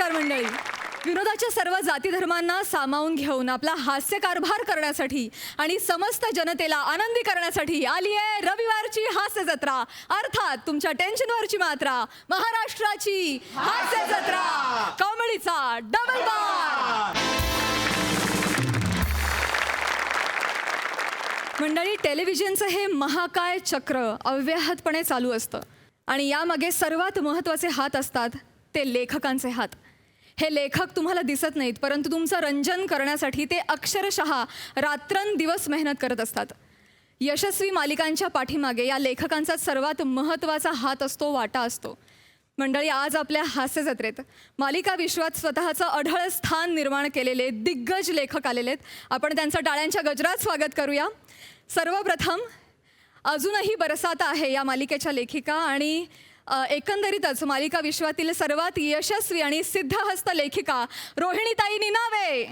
नमस्कार मंडळी. विनोदाच्या सर्व जाती धर्मांना सामावून घेऊन आपला हास्य कारभार करण्यासाठी आणि समस्त जनतेला आनंदी करण्यासाठी आली आहे रविवारची हास्य जत्रा, अर्थात तुमच्या टेन्शनवरची मात्रा, महाराष्ट्राची हास्य जत्रा, कॉमेडीचा डबल बार. मंडळी, टेलिव्हिजनचं हे महाकाय चक्र अव्याहतपणे चालू असतं आणि यामागे सर्वात महत्त्वाचे हात असतात ते लेखकांचे हात. हे लेखक तुम्हाला दिसत नाहीत, परंतु तुमचं रंजन करण्यासाठी ते अक्षरशः रात्रंदिवस मेहनत करत असतात. यशस्वी मालिकांच्या पाठीमागे या लेखकांचा सर्वात महत्त्वाचा हात असतो, वाटा असतो. मंडळी, आज आपल्या हास्य जत्रेत मालिका विश्वात स्वतःचं अढळ स्थान निर्माण केलेले दिग्गज लेखक आलेले आहेत. आपण त्यांचं टाळ्यांच्या गजरात स्वागत करूया. सर्वप्रथम अजूनही बरसात आहे या मालिकेच्या लेखिका आणि एकंदरीतच मालिका विश्वातील सर्वात यशस्वी आणि सिद्धहस्त लेखिका रोहिणीताई निनावे.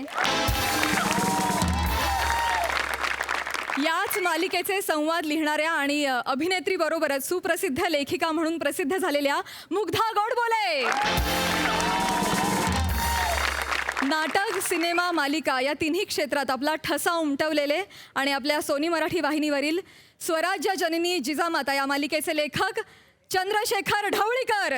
याच मालिकेचे संवाद लिहिणाऱ्या आणि अभिनेत्रीबरोबरच सुप्रसिद्ध लेखिका म्हणून प्रसिद्ध झालेल्या मुग्धा गोडबोले. नाटक, सिनेमा, मालिका या तिन्ही क्षेत्रात आपला ठसा उमटवलेले आणि आपल्या सोनी मराठी वाहिनीवरील स्वराज्य जननी जिजामाता या मालिकेचे लेखक चंद्रशेखर ढवळीकर.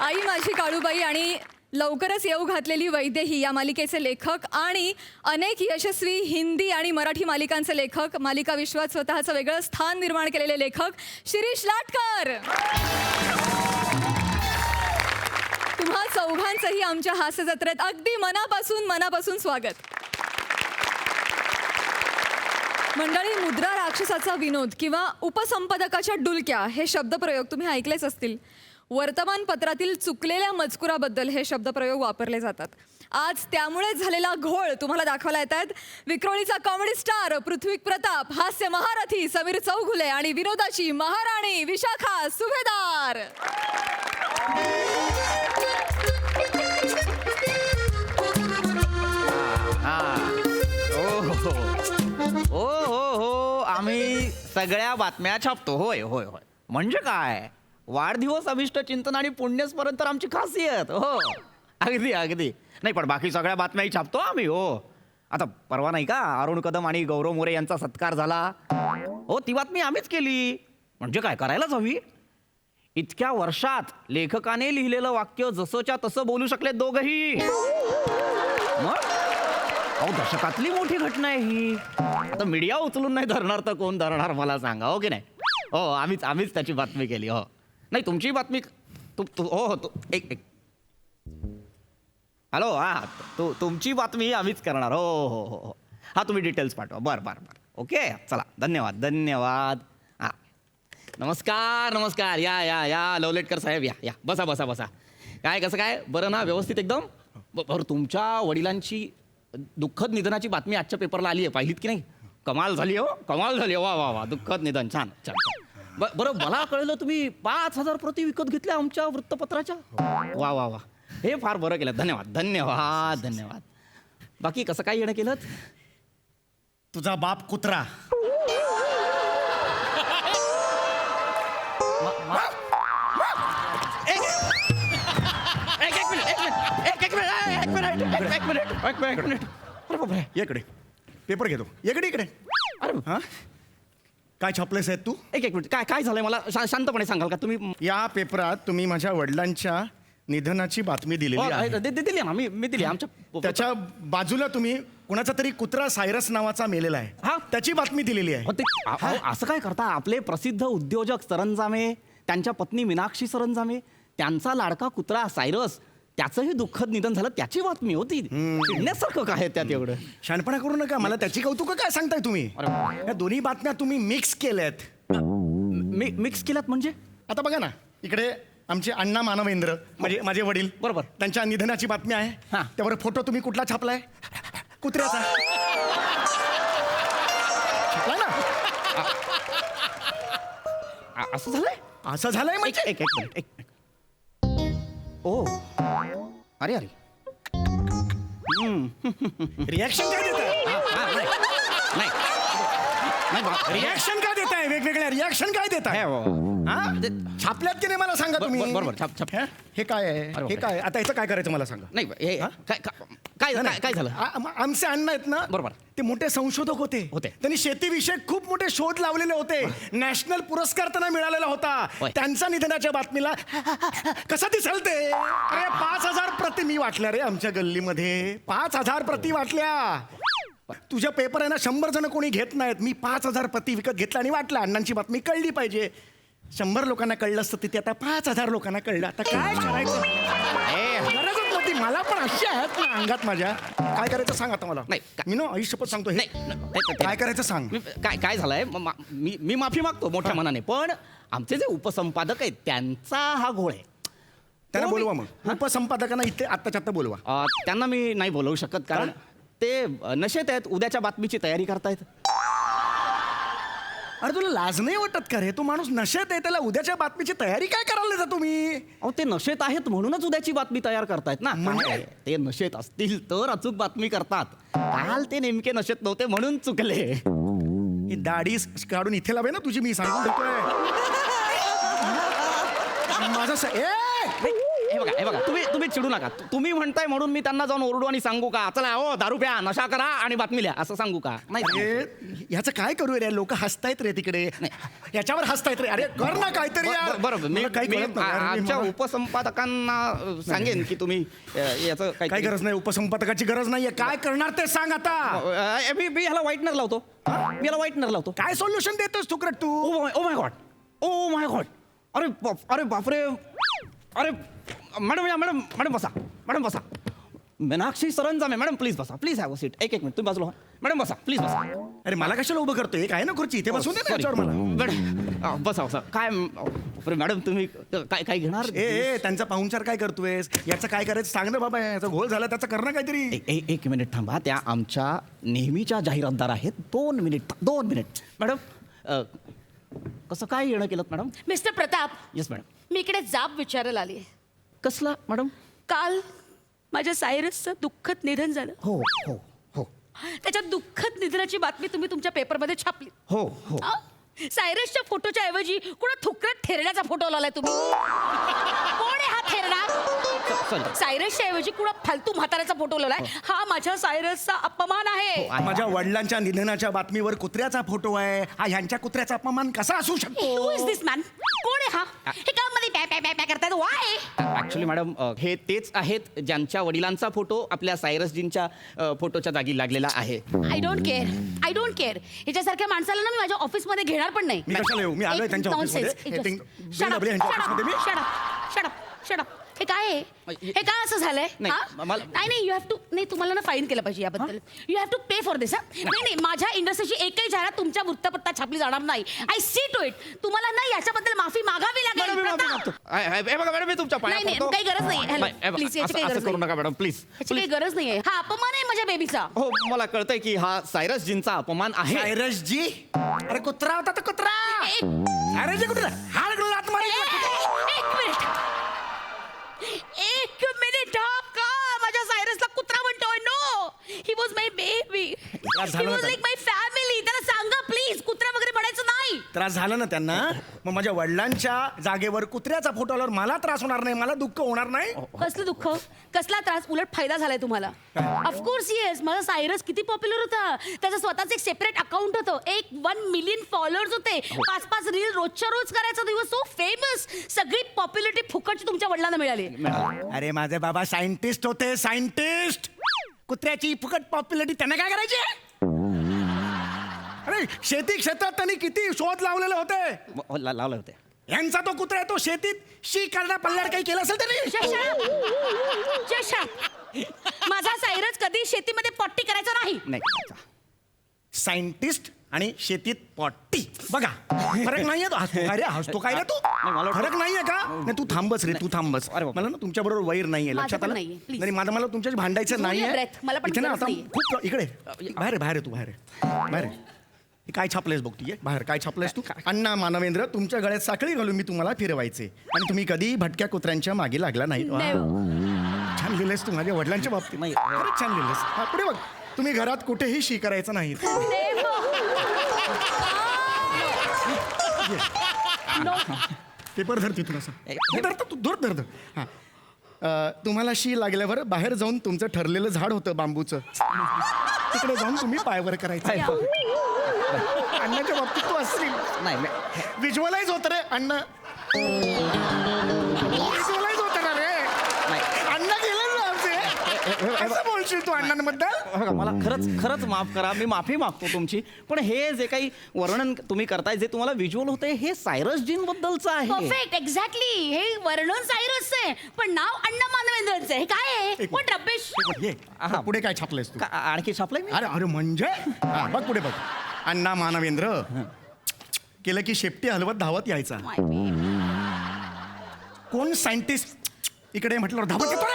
आई माझी काळूबाई आणि लवकरच येऊ घातलेली वैदेही या मालिकेचे लेखक आणि अनेक यशस्वी हिंदी आणि मराठी मालिकांचे लेखक, मालिका विश्वात स्वतःचं वेगळं स्थान निर्माण केलेले लेखक शिरीष लाटकर. तुम्हा चौघांचंही आमच्या हास्य जत्रेत अगदी मनापासून स्वागत. मंडळी, मुद्रा राक्षसाचा विनोद किंवा उपसंपादकाच्या डुलक्या हे शब्दप्रयोग तुम्ही ऐकलेच असतील. वर्तमानपत्रातील चुकलेल्या मजकुराबद्दल हे शब्दप्रयोग वापरले जातात. आज त्यामुळेच झालेला घोळ तुम्हाला दाखवायला येत आहेत विक्रोळीचा कॉमेडी स्टार पृथ्वी प्रताप, हास्य महारथी समीर चौघुले आणि विनोदाची महाराणी विशाखा सुभेदार. हो हो हो, आम्ही सगळ्या बातम्या छापतो. होय होय होय. म्हणजे काय, वाढदिवस, अभिष्ट चिंतन आणि पुण्यस्मरण तर आमची खासियत. हो, अगदी अगदी. नाही, पण बाकी सगळ्या बातम्याही छापतो आम्ही. हो, आता परवा नाही का अरुण कदम आणि गौरव मोरे यांचा सत्कार झाला. हो, ती बातमी आम्हीच केली. म्हणजे काय, करायलाच हवी. इतक्या वर्षात लेखकाने लिहिलेलं वाक्य जसंच्या तसं बोलू शकले दोघंही. मग अहो, दशकातली मोठी घटना आहे ही. आता मीडिया उचलून नाही धरणार तर कोण धरणार मला सांगा, हो की नाही? हो, आम्हीच त्याची बातमी केली. हो, नाही, तुमची बातमी हो एक हॅलो, हां, तुमची बातमी आम्हीच करणार. हो हो हो हो, हां, तुम्ही डिटेल्स पाठवा. बरं, ओके, चला, धन्यवाद. हां, नमस्कार. या लवलेटकर साहेब, या बसा. काय, कसं काय, बरं ना, व्यवस्थित एकदम? बरं, तुमच्या वडिलांची दुःखद निधनाची बातमी आजच्या पेपरला आली आहे, पाहिलीत की नाही? कमाल झाली. वा, दुःखद निधन. छान. बरं, मला कळलं तुम्ही 5,000 प्रती विकत घेतल्या आमच्या वृत्तपत्राच्या. वा, हे फार बरं केलं. धन्यवाद. बाकी कसं काय येणं केलं? तुझा बाप कुत्रा. एक मिनिट. ये इकडे, पेपर घेतो. इकडे. अरे हा, काय छापलेस आहेत तू? एक मिनिट. काय झालंय मला शांतपणे सांगाल का तुम्ही? या पेपरात तुम्ही माझ्या वडिलांच्या निधनाची बातमी दिलेली आहे. दिली ना, मी दिली. आमच्या त्याच्या बाजूला तुम्ही कुणाचा तरी कुत्रा सायरस नावाचा मेलेला आहे, हा, त्याची बातमी दिलेली आहे. असं काय करता? आपले प्रसिद्ध उद्योजक सरंजामे, त्यांच्या पत्नी मीनाक्षी सरंजामे, त्यांचा लाडका कुत्रा सायरस, त्याचंही दुःखद निधन झालं, त्याची बातमी होती. चिडण्यासारखं काय त्यात एवढं? शहाणपणा करू नका. मला त्याची कौतुक काय सांगताय तुम्ही? या दोन्ही बातम्या तुम्ही मिक्स केल्यात. मिक्स केल्यात म्हणजे? आता बघा ना, इकडे आमचे अण्णा मानवेंद्र, म्हणजे माझे वडील, बरोबर, त्यांच्या निधनाची बातमी आहे. त्यावर फोटो तुम्ही कुठला छापलाय? कुत्र्याचा छापलाय ना. असं झालंय म्हणजे? एक मिनिट. ओ, अरे रिॲक्शन काय देताय? नाही, नाही बा- रिॲक्शन काय देताय वेगवेगळ्या रिॲक्शन काय देताय हे हो. हा? छापल्यात की नाही मला सांगा तुम्ही बरोबर, छाप. हे? हे काय आहे अरे हे काय आता याचं काय करायचं मला सांगा नाही हे काय झालं आमचे अण्णा आहेत ना बरोबर. ते मोठे संशोधक होते त्यांनी शेतीविषयक खूप मोठे शोध लावलेले होते नॅशनल पुरस्कार त्यांना मिळालेला होता होय. त्यांच्या निधनाच्या बातमीला कसा दिसेल ते अरे 5,000 प्रती मी वाटल्या रे आमच्या गल्लीमध्ये 5,000 प्रती वाटल्या तुझ्या पेपर आहे ना 100 जण कोणी घेत नाहीत मी 5,000 प्रती विकत घेतला आणि वाटला अण्णांची बातमी कळली पाहिजे 100 लोकांना कळलं असतं तिथे आता 5,000 लोकांना कळलं आता काय करायचं गरजच नव्हती मला पण अशी आहेत ना अंगात माझ्या काय करायचं सांग आता मला नाही, मी ना आयुष्यपत सांगतो हे नाही, काय करायचं सांग काय झालंय मी माफी मागतो मोठ्या मनाने पण आमचे जे उपसंपादक आहेत त्यांचा हा घोळ आहे त्यांना हो, बोलवा मग उपसंपादकांना इथे आत्ताच्या आत्ता बोलवा त्यांना मी नाही बोलवू शकत कारण ते नशेत आहेत उद्याच्या बातमीची तयारी करतायत अरे तुला लाज नाही वाटत का रे तो माणूस नशेत आहे त्याला उद्याच्या बातमीची तयारी काय करायला देता तुम्ही अहो ते नशेत आहेत म्हणूनच उद्याची बातमी तयार करतायत ना म्हणजे? काय? ते नशेत असतील तर अचूक बातमी करतात काल ते नेमके नशेत नव्हते म्हणून चुकले ही दाढी काढून इथे लावे ना तुझी मी सांगून देतोय माझं हे बघा तुम्ही चिडू नका तुम्ही म्हणताय म्हणून मी त्यांना जाऊन ओरडू आणि सांगू का चला हो दारू प्या नशा करा आणि बातमी लिहा असं सांगू का नाही अरे ह्याचं काय करू रे लोक हसतायत रे तिकडे याच्यावर हसतायत रे अरे कर ना काहीतरी यार. बरोबर मी मला काही मी कळत नाही यार. मी आमच्या मला- सांगेन सांगेन की तुम्ही याचं काही गरज नाही उपसंपादकाची गरज नाहीये काय करणार ते सांग आता मी ह्याला व्हाईटनर लावतो मी ह्याला व्हाईटनर लावतो काय सोल्युशन देतोस तुकडे तू oh my God oh my God अरे बापरे अरे मॅडम बसा मीनाक्षी सरंजामे मॅडम प्लीज बसा प्लीज हॅव अ सीट एक मिनिट तुम्ही बाजूला व्हा. मॅडम बसा प्लीज बसा अरे मला कशाला उभं करतोय काय ना खुर्ची इथे बसून दे ना Sorry. याच्यावर मला मॅडम बसा काय बापरे, मॅडम तुम्ही काय घेणार ए त्यांचा पाहुणचार काय करतोयस याचं काय करायचं सांग ना बाबा याचा घोळ झाला त्याचं कर ना काहीतरी एक मिनिट थांबा त्या आमच्या नेहमीच्या जाहिरातदार आहेत 2 मिनिट मॅडम कसं काय येणं केलं madam Mister Pratap yes madam मी इकडे जाब विचारायला आली कसला मॅडम काल माझ्या सायरसचं दुःखद निधन झालं हो हो हो त्याच्या दुःखद निधनाची बातमी तुम्ही तुमच्या पेपरमध्ये छापली हो हो आ? सायरसच्या फोटोच्या ऐवजी कुणा थुकरट थेरण्याचा फोटो लावलाय तुम्ही कोण आहे हा थेरडा सॉरी सायरसच्या ऐवजी कुणा फालतू म्हाताऱ्याचा फोटो लावलाय हा माझ्या सायरसचा अपमान आहे माझ्या वडिलांच्या निधनाच्या बातमीवर कुत्र्याचा फोटो आहे हा ह्यांच्या कुत्र्याचा अपमान कसा असू Who is शकतो this man? कोण आहे हा हे का मध्ये पॅ पॅ पॅ पॅ करतायत वाय ऍक्च्युली मॅडम हे तेच आहेत ज्यांच्या वडिलांचा फोटो आपल्या सायरसजींच्या फोटोच्या जागी लागलेला आहे आय डोंट केअर ह्याच्यासारख्या माणसाला ना मी माझ्या ऑफिसमध्ये घेणार पण नाही मी कशाला येऊ? मी आलोय एक त्यांच्या nonsense. ऑफिसमध्ये. एक हे just- बिल दाबले ह्यांच्या ऑफिसमध्ये मी. Shut up. हे काय आहे हे काय असं झालंय नाही, हा? मला- नाही यू हॅव टू नाही तुम्हाला ना फाईन केलं पाहिजे याबद्दल you have to pay for this नाही माझ्या इंडस्ट्रीची एकही जाहिरात तुमच्या वृत्तपत्रात छापली जाणार नाही आय सी टू इट तुम्हाला ना याच्याबद्दल माफी मागावी मॅडम लागेल मी माफी प्रताप. मागतो हे बघा मॅडम मी तुमच्या पाया नाही, नाही, पडतो. काही गरज नाही. हॅलो, नाही, हे बघा, please, याची काही असं गरज करू नाही. नका मॅडम प्लीज ह्याची काही गरज नाहीये हा अपमान आहे माझ्या बेबीचा हो मला कळतंय की हा सायरसजींचा अपमान आहे सायरस जी अरे कुत्रा होता तो कुत्रा सायरस जी कुत्रा हा लागला लाथ मारी. एक मिनिट हा का माझ्या सायरसला कुत्रा म्हणतोय no he was my baby त्रास ही झाला वॉज ना लाईक माय फॅमिली त्याला सांगा प्लीज कुत्रा वगैरे म्हणायचं नाही त्रास झाला ना त्यांना मग माझ्या वडिलांच्या जागेवर कुत्र्याचा फोटो आल्यावर मला त्रास होणार नाही मला दुःख होणार नाही कसलं दुःख कसला त्रास उलट फायदा झालाय तुम्हाला ऑफकोर्स येस माझा सायरस किती पॉप्युलर होता त्याचं स्वतःच एक सेपरेट अकाउंट होतं 1 मिलियन फॉलोअर्स होते 5 रील रोजच्या रोज करायचा दिवस सो फेमस सगळी पॉप्युलरिटी फुकटची तुमच्या वडिलांना मिळाली अरे माझे बाबा सायंटिस्ट होते सायंटिस्ट कुत्र्याची फुकट पॉप्युलरिटी त्यांना काय करायची अरे शेती क्षेत्रात त्यांनी किती शोध लावलेले होते लावले होते यांचा तो कुत्रा आहे तो शेतीत शी करण्या पल्ल्याड काही केलं असेल त्यांनी माझा सायरस कधी शेतीमध्ये पट्टी करायचा नाही नाही सायंटिस्ट आणि शेतीत पॉट्टी बघा फरक नाहीये तो हसतो काय रे तू मला फरक नाहीये का नाही तू थांबस रे तू थांबस अरे बापरे. मला ना तुमच्या बरोबर वैर नाहीये माझं लक्षात पण आलं नाहीये, please. नाही मला तुमच्याशी भांडायचं Hold your नाहीये breath. मला पण इथे ना गरज आता नाहीये. खूप इकडे बाहेर आहे तू बाहेर आहे. हे काय छापलंयस बघ तू बाहेर काय छापलंयस तू अण्णा मानवेंद्र तुमच्या गळ्यात साखळी घालून मी तुम्हाला फिरवायचे आणि तुम्ही कधी भटक्या कुत्र्यांच्या मागे लागला नाही वा. छान लिहिलंयस तू माझ्या वडिलांच्या बाबतीत नाही. खरंच छान लिहिलंयस पुढे बघ तुम्ही घरात कुठेही शी करायचं नाही देव. पेपर धर तिथून असं हे धर तू धर धर धर हा तुम्हाला शी लागल्यावर बाहेर जाऊन तुमचं ठरलेलं झाड होतं बांबूचं तिकडे जाऊन तुम्ही पायवर करायचं अण्णाच्या बाबतीत तू असशील नाही विज्युअलाइज होत रे अण्णा विज्युअलाइज होत ना रे नाही अण्णा गेले ना आमचे असं बोलशील तू अण्णांबद्दल बघा, मला खरंच माफ करा, मी माफी मागतो तुमची, पण हे जे काही वर्णन तुम्ही करताय, जे तुम्हाला व्हिज्युअल होतंय, हे सायरस जीन बद्दलचं आहे. परफेक्ट एक्झॅक्टली हे वर्णन सायरसचं आहे पण नाव अण्णा मानवेंद्रचं आहे. हे काय आहे एक कोण रब्बेश ये पुढे काय छापलंयस तू आणखी छापलंय मी? अरे अरे म्हणजे हा, बघ पुढे बघ अण्णा मानवेंद्र केलं की शेपटी हलवत धावत यायचा कोण सायंटिस्ट इकडे म्हटलं धावत येतो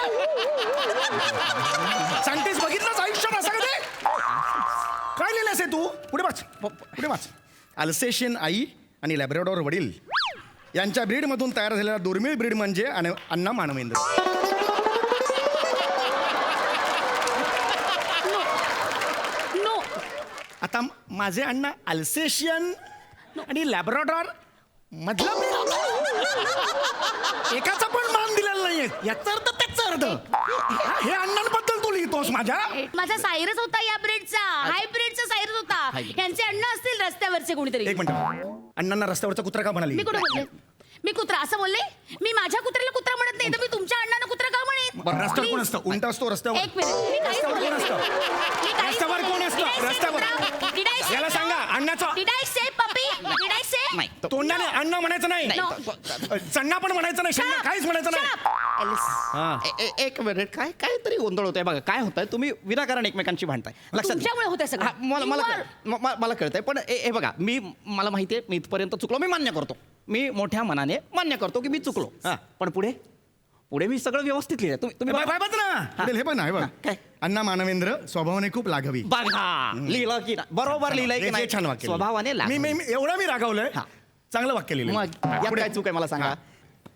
सायंटिस्ट बघितलंच आयुष्यात असं कधी काय लिहिलंस हे तू पुढे वाच अल्सेशियन आई आणि लॅब्राडोर वडील यांच्या ब्रीडमधून तयार झालेला दुर्मिळ ब्रीड म्हणजे अण्णा मानवेंद्र नो आता माझे अण्णा अल्सेशियन आणि लॅब्राडॉर मधला एकाचा पण मान दिलेला नाहीये याचा अर्थ त्याचा अर्थ हे अण्णांबद्दल तू लिहितोस माझ्या माझा सायरस होता या ब्रेडचा हाय ब्रेडचा सायरस होता यांचे अण्णा असतील रस्त्यावरचे कोणीतरी. एक मिनिट अण्णांना रस्त्यावरचा कुत्रा का म्हणाली मी कुठे बोलले मी कुत्रा असं बोलले मी माझ्या कुत्र्याला कुत्रा म्हणत नाही तर मी तुमच्या अण्णांना कुत्रा का म्हणेन. बरं, रस्त्यावर कोण Please. असतं उंट असतो रस्त्यावर एक मिनिट मी काहीच रस्त्यावर बोलले कोण असतं? नाही. मी काहीच रस्त्यावर बोलले कोण नाही. असतं? Did I say रस्त्यावर. कुत्रा? Did I say याला कुत्रा? सांगा, अण्णाचं. Did I say puppy? Did I say? नाही तोंडाने अण्णा म्हणायचं नाही No. चन्ना पण म्हणायचं नाही शंना काहीच म्हणायचं Shut नाही up. Alice. हा. एक मिनिट काहीतरी गोंधळ होतोय बघा. काय होतंय, तुम्ही विनाकारण एकमेकांशी भांडताय. लक्षात घ्या. तुमच्यामुळे होतंय सगळं. हा, मला You are- मला कळतंय, पण हे बघा, मला माहितीये मी इथपर्यंत चुकलो, मी मान्य करतो, मी मोठ्या मनाने मान्य करतो की मी चुकलो. हा. पण पुढे मी सगळं व्यवस्थित लिहिलंय. तुम्ही बाय बघ ना पुढे हे पण आहे बघ हा, काय? अण्णा मानवेंद्र स्वभावाने खूप लाघवी बघा लिहिलं की नाही? बरोबर लिहिलंय की हे नाही? छान वाक्य स्वभावाने मी मी मी- एवढं मी रागावलंय हा. चांगलं वाक्य लिहिलं मग यात काय चूक आहे मला सांगा.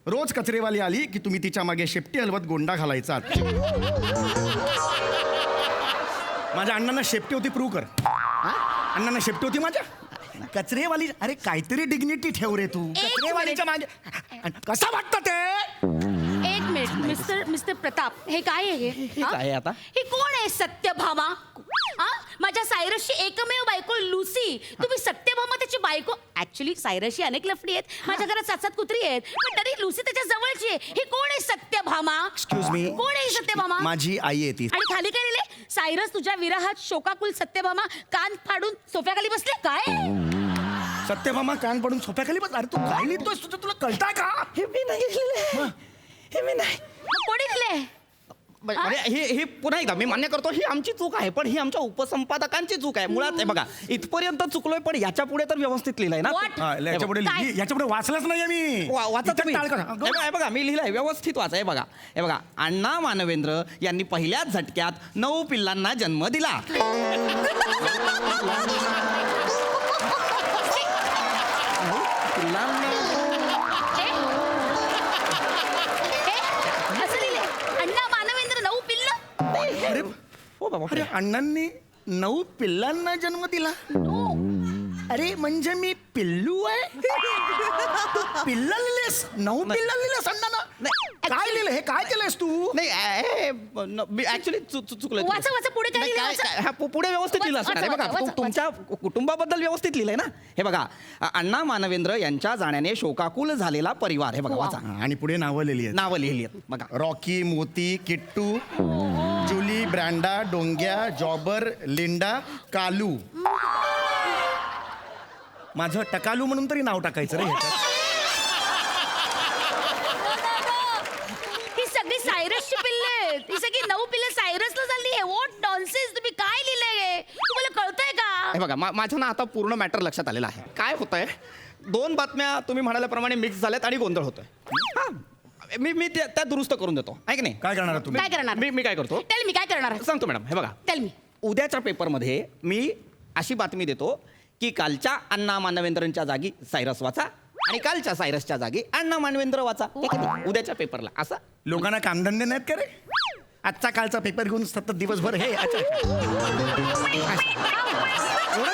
रोज कचरेवाली आली की तुम्ही तिच्या मागे शेपटी हलवत गोंडा घालायचा माझ्या अण्णांना शेपटी होती प्रूव्ह कर अण्णांना शेपटी होती माझ्या कचरेवाली अरे काहीतरी डिग्निटी ठेव रे तू कचरेवालीच्या मागे कसं वाटतं ते एक मिनिट मिस्टर प्रताप हे काय आहे हे हा? काय आहे आता? हे कोण आहे सत्यभामा हा माझ्या सायरसची एकमेव बायको लुसी तुम्ही सत्यभामा त्याची बायको ऍक्च्युली सायरसची अनेक लफडी आहेत माझ्या घरात 7 कुत्री आहेत पण तरी लुसी त्याच्या जवळची आहे हे कोण आहे सत्यभामा एक्सक्यूज मी कोण आहे ही सत्यभामा माझी आई आहे ती आणि खाली काय लिहिले सायरस तुझ्या विरहात शोकाकुल सत्यभामा कान फाडून सोफ्याखाली बसले काय सत्यभामा कान पडून सोफ्याखाली बस अरे तू काय लिहितोयस तुला कळताय का हे मी नाही लिहिलंय. हे मी नाही. मग कोणी लिहिले म्हणजे हे पुन्हा एकदा मी मान्य करतो, ही आमची चूक आहे, पण ही आमच्या उपसंपादकांची चूक आहे मुळात. हे बघा इथपर्यंत चुकलोय, पण याच्या पुढे तर व्यवस्थित लिहिलंय ना. What? हा, याच्यापुढे काय? याच्यापुढे वाचलंच नाहीये मी वाचा इथं तुम्ही. टाळ करा. हे बघा मी लिहिलंय व्यवस्थित वाचा. हे बघा अण्णा मानवेंद्र यांनी पहिल्याच झटक्यात 9 पिल्लांना जन्म दिला. असं लिहिले अण्णा मानवेंद्र 9 पिल्ल अरे हो बाबा. अरे अण्णांनी 9 पिल्लांना जन्म दिला अरे म्हणजे मी पिल्लू आहे पिल्ला लिहिलेस 9 पिल्ला लिहिलेस अण्णांना काय लिहिलं हे काय केलंस तू नाही ऍक्च्युली चुकलोय. वाचा, पुढे काय नाही, लिहिलं, वाचा. हा, पुढे व्यवस्थित लिहिलं असणार आहे. वाचा, बघा वाचा, तुमच्या कुटुंबाबद्दल व्यवस्थित लिहिलंय ना. हे बघा अण्णा मानवेंद्र यांच्या जाण्याने शोकाकुल झालेला परिवार. हे बघा वा. वाचा. आणि पुढे नावं लिहिली आहेत नावं लिहिली आहेत बघा. रॉकी मोती किट्टू जुली ब्रँडा डोंग्या जॉबर लिंडा कालू माझं टकालू म्हणून तरी नाव टाकायचं रे ह्याच्यात. ही सगळी सायरसची पिल्ले आहेत ही सगळी 9 पिल्ले सायरसला झाली आहे व्हॉट नॉनसेन्स तुम्ही काय लिहिलंय तुम्हाला कळतंय का हे बघा माझ्या ना आता पूर्ण मॅटर लक्षात आलेलं आहे. काय होतंय 2 बातम्या तुम्ही म्हणाल्याप्रमाणे मिक्स झाल्यात आणि गोंधळ होतोय. हा मी त्या दुरुस्त करून देतो आहे की नाही. काय करणार तुम्ही काय करणार मी काय करतो टेल मी काय करणार सांगतो मॅडम. हे बघा टेल मी उद्याच्या पेपरमध्ये मी अशी बातमी देतो की कालच्या अण्णा मानवेंद्रांच्या जागी सायरस वाचा आणि कालच्या सायरसच्या जागी अण्णा मानवेंद्र वाचा. ठीक आहे? उद्याच्या पेपरला असं लोकांना कामधंदे नाहीत का रे आजचा कालचा पेपर घेऊन सतत दिवसभर हे अच्छा एवढंच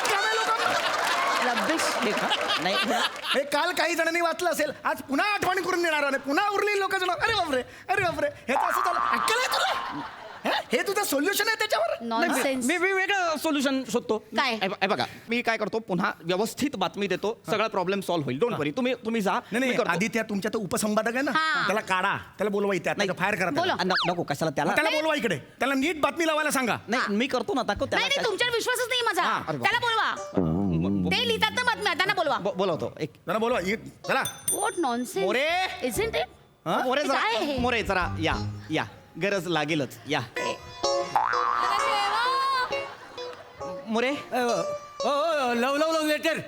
काम आहे लोकांना रब्बिश. नाही हे काल काही जणांनी वाचलं असेल, आज पुन्हा आठवण करून देणार आणि पुन्हा उरलेली लोक जण अरे बापरे हे तर असं झालं. अक्कल आहे तुला? हे तुझं सोल्युशन आहे त्याच्यावर? नॉनसेन्स. मी वेगळं सोल्युशन शोधतो. काय? हे बघा, मी काय करतो, पुन्हा व्यवस्थित बातमी देतो, सगळा प्रॉब्लेम सॉल्व्ह होईल. डोंट वरी, तुम्ही जा. नाही मी करतो. आधी त्या तुमच्या तो उपसंपादक आहे ना, हा. त्याला काढा, त्याला बोलवा इथे, नाही. फायर करा बोला. त्याला. नको कशाला त्याला. त्याला बोलवा इकडे, त्याला नीट बातमी लावायला सांगा. नाही मी करतो ना, दाखव नाही त्याला. तुमच्यावर विश्वासच नाही माझा. हा, अरे वा. त्याला बोलवा. ते लिहितात ना बातम्या, त्यांना बोलवा. बोलवतो एक. त्याला बोलवा चला. What nonsense. More. Isn't it? More काय आहे हे? मोरे जरा या गरज लागेलच या. मोरे लव लेटर.